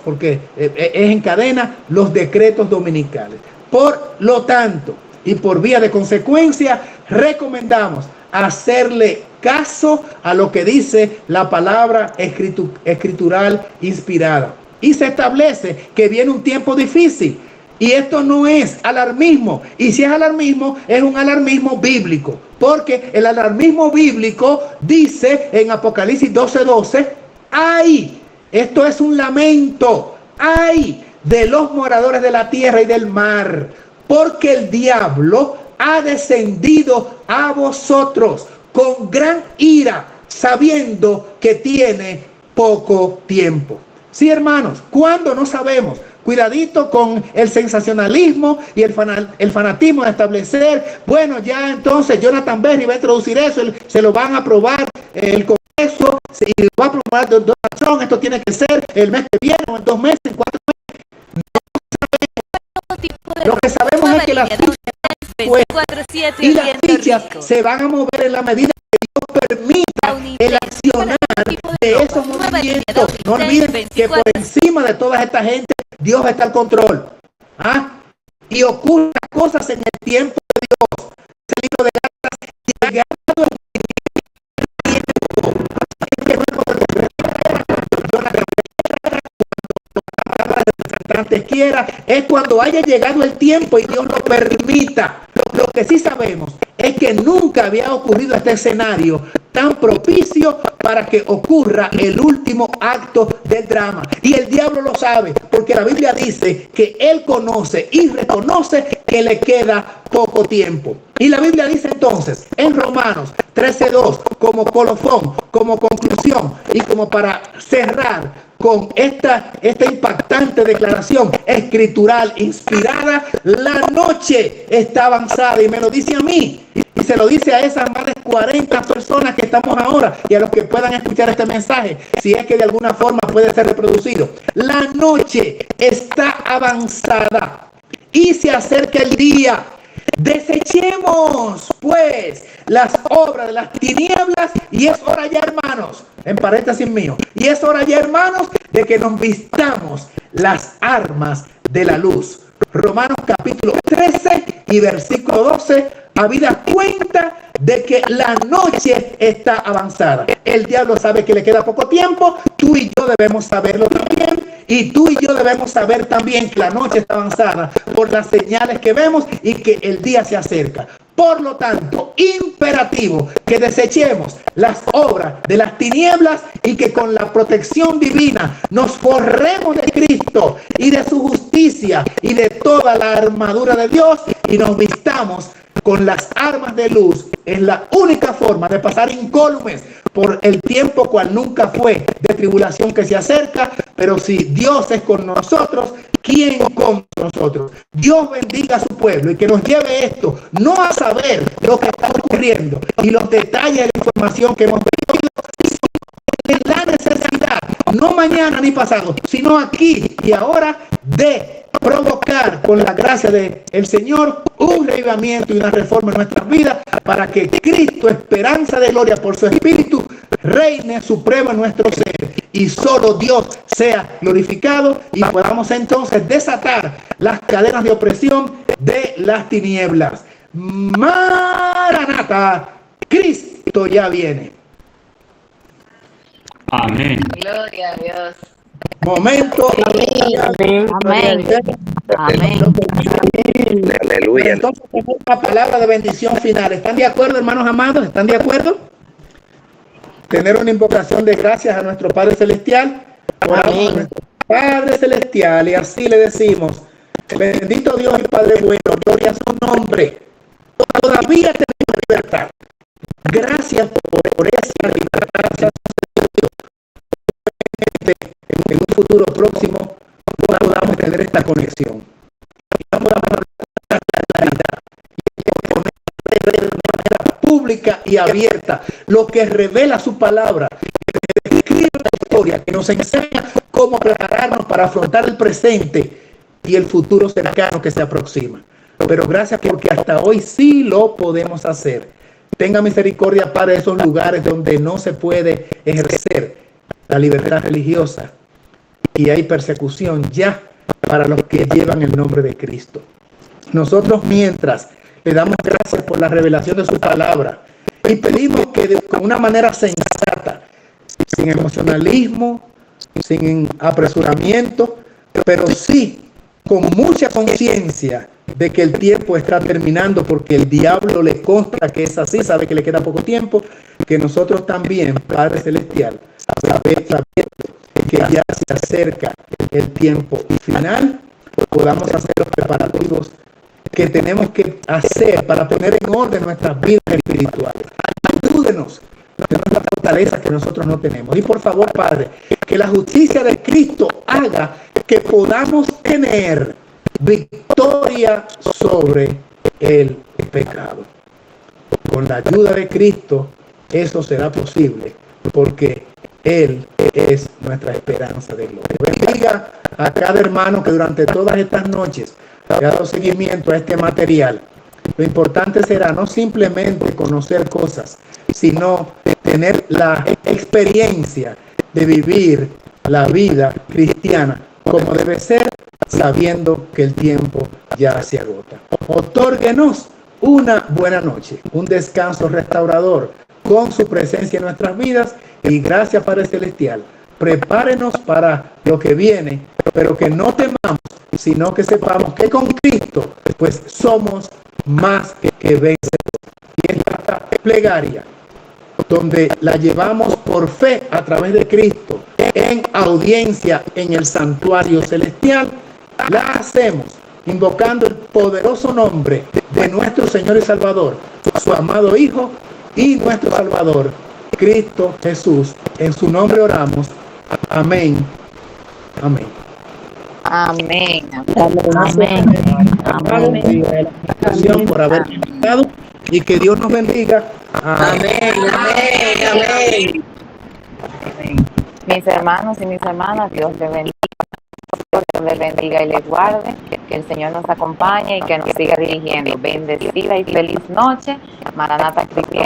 porque es en cadena, los decretos dominicales. Por lo tanto, y por vía de consecuencia, recomendamos hacerle caso a lo que dice la palabra escritural inspirada. Y se establece que viene un tiempo difícil. Y esto no es alarmismo. Y si es alarmismo, es un alarmismo bíblico. Porque el alarmismo bíblico dice en Apocalipsis 12:12, ¡ay! Esto es un lamento. ¡Ay! De los moradores de la tierra y del mar. Porque el diablo ha descendido a vosotros con gran ira, sabiendo que tiene poco tiempo. Sí, hermanos, ¿cuándo? No sabemos. Cuidadito con el sensacionalismo y el fanatismo de establecer, bueno, ya entonces Jonathan Berry va a introducir eso, se lo van a aprobar el Congreso, y lo va a aprobar de razón, esto tiene que ser el mes que viene, o en 2 meses, en 4 meses. No, lo que sabemos es que las fichas y las fichas se van a mover en la medida que Dios permita el accionar de esos movimientos. No olviden que por encima de toda esta gente, Dios está al control. Y ocurren cosas en el tiempo de Dios. Ese libro de Gálatas, llegado el quiera, es cuando haya llegado el tiempo y Dios lo permita. Lo que sí sabemos es que nunca había ocurrido este escenario tan propicio para que ocurra el último acto del drama. Y el diablo lo sabe, porque la Biblia dice que él conoce y reconoce que le queda poco tiempo. Y la Biblia dice entonces en Romanos 13:2, como colofón, como conclusión y como para cerrar con esta impactante declaración escritural inspirada. La noche está avanzada, y me lo dice a mí, y se lo dice a esas más de 40 personas que estamos ahora, y a los que puedan escuchar este mensaje, si es que de alguna forma puede ser reproducido. La noche está avanzada y se acerca el día. Desechemos pues las obras de las tinieblas, y es hora ya, hermanos, en paréntesis mío, y es hora ya, hermanos, de que nos vistamos las armas de la luz. Romanos capítulo 13 y versículo 12, habida cuenta de que la noche está avanzada. El diablo sabe que le queda poco tiempo, tú y yo debemos saberlo también, y tú y yo debemos saber también que la noche está avanzada por las señales que vemos y que el día se acerca. Por lo tanto, imperativo que desechemos las obras de las tinieblas y que con la protección divina nos forremos de Cristo y de su justicia y de toda la armadura de Dios, y nos vistamos con las armas de luz. Es la única forma de pasar incólumes por el tiempo cual nunca fue de tribulación que se acerca. Pero si Dios es con nosotros, ¿quién con nosotros? Dios bendiga a su pueblo, y que nos lleve esto no a saber lo que está ocurriendo y los detalles de la información que hemos vivido, en la necesidad, no mañana ni pasado, sino aquí y ahora, de provocar con la gracia del Señor un revivimiento y una reforma en nuestras vidas, para que Cristo, esperanza de gloria por su Espíritu, reine supremo en nuestro ser, y solo Dios sea glorificado, y podamos entonces desatar las cadenas de opresión de las tinieblas. Maranata, Cristo ya viene. Amén. Gloria a Dios. Momento. Amén. Amén. Amén. Aleluya. Entonces tenemos una palabra de bendición final. ¿Están de acuerdo, hermanos amados? ¿Están de acuerdo? Tener una invocación de gracias a nuestro Padre Celestial. Oramos a nuestro Padre Celestial y así le decimos: bendito Dios y Padre bueno, gloria a su nombre. Todavía tenemos libertad. Gracias por esa libertad. En un futuro próximo podamos tener esta conexión. Podamos dar claridad y poner de manera pública y abierta lo que revela su palabra, que describe la historia, que nos enseña cómo prepararnos para afrontar el presente y el futuro cercano que se aproxima. Pero gracias, porque hasta hoy sí lo podemos hacer. Tenga misericordia, Padre, de esos lugares donde no se puede ejercer la libertad religiosa y hay persecución ya para los que llevan el nombre de Cristo. Nosotros, mientras le damos gracias por la revelación de su palabra, y pedimos que con una manera sensata, sin emocionalismo, sin apresuramiento, pero sí con mucha conciencia de que el tiempo está terminando, porque el diablo le consta que es así, sabe que le queda poco tiempo, que nosotros también, Padre Celestial, sabiendo que ya se acerca el tiempo final, podamos hacer los preparativos que tenemos que hacer para poner en orden nuestras vidas espirituales. Ayúdenos a tener la fortaleza que nosotros no tenemos. Y por favor, Padre, que la justicia de Cristo haga que podamos tener victoria sobre el pecado. Con la ayuda de Cristo eso será posible, porque Él es nuestra esperanza de gloria. Bendiga a cada hermano que durante todas estas noches ha dado seguimiento a este material. Lo importante será no simplemente conocer cosas, sino tener la experiencia de vivir la vida cristiana como debe ser, sabiendo que el tiempo ya se agota. Otórguenos una buena noche, un descanso restaurador con su presencia en nuestras vidas, y gracias, Padre Celestial. Prepárenos para lo que viene, pero que no temamos, sino que sepamos que con Cristo pues somos más que vencedores. Y esta plegaria, donde la llevamos por fe a través de Cristo en audiencia en el santuario celestial, la hacemos invocando el poderoso nombre de nuestro Señor y Salvador, su amado Hijo y nuestro Salvador, Cristo Jesús. En su nombre oramos. Amén Amén. Amén. Amén. Amén. Gracias por haber invitado y que Dios nos bendiga. Amén, amén, amén. Mis hermanos y mis hermanas, Dios les bendiga. Dios les bendiga y les guarde, que el Señor nos acompañe y que nos siga dirigiendo. Bendecida y feliz noche. Maranata Cristiana.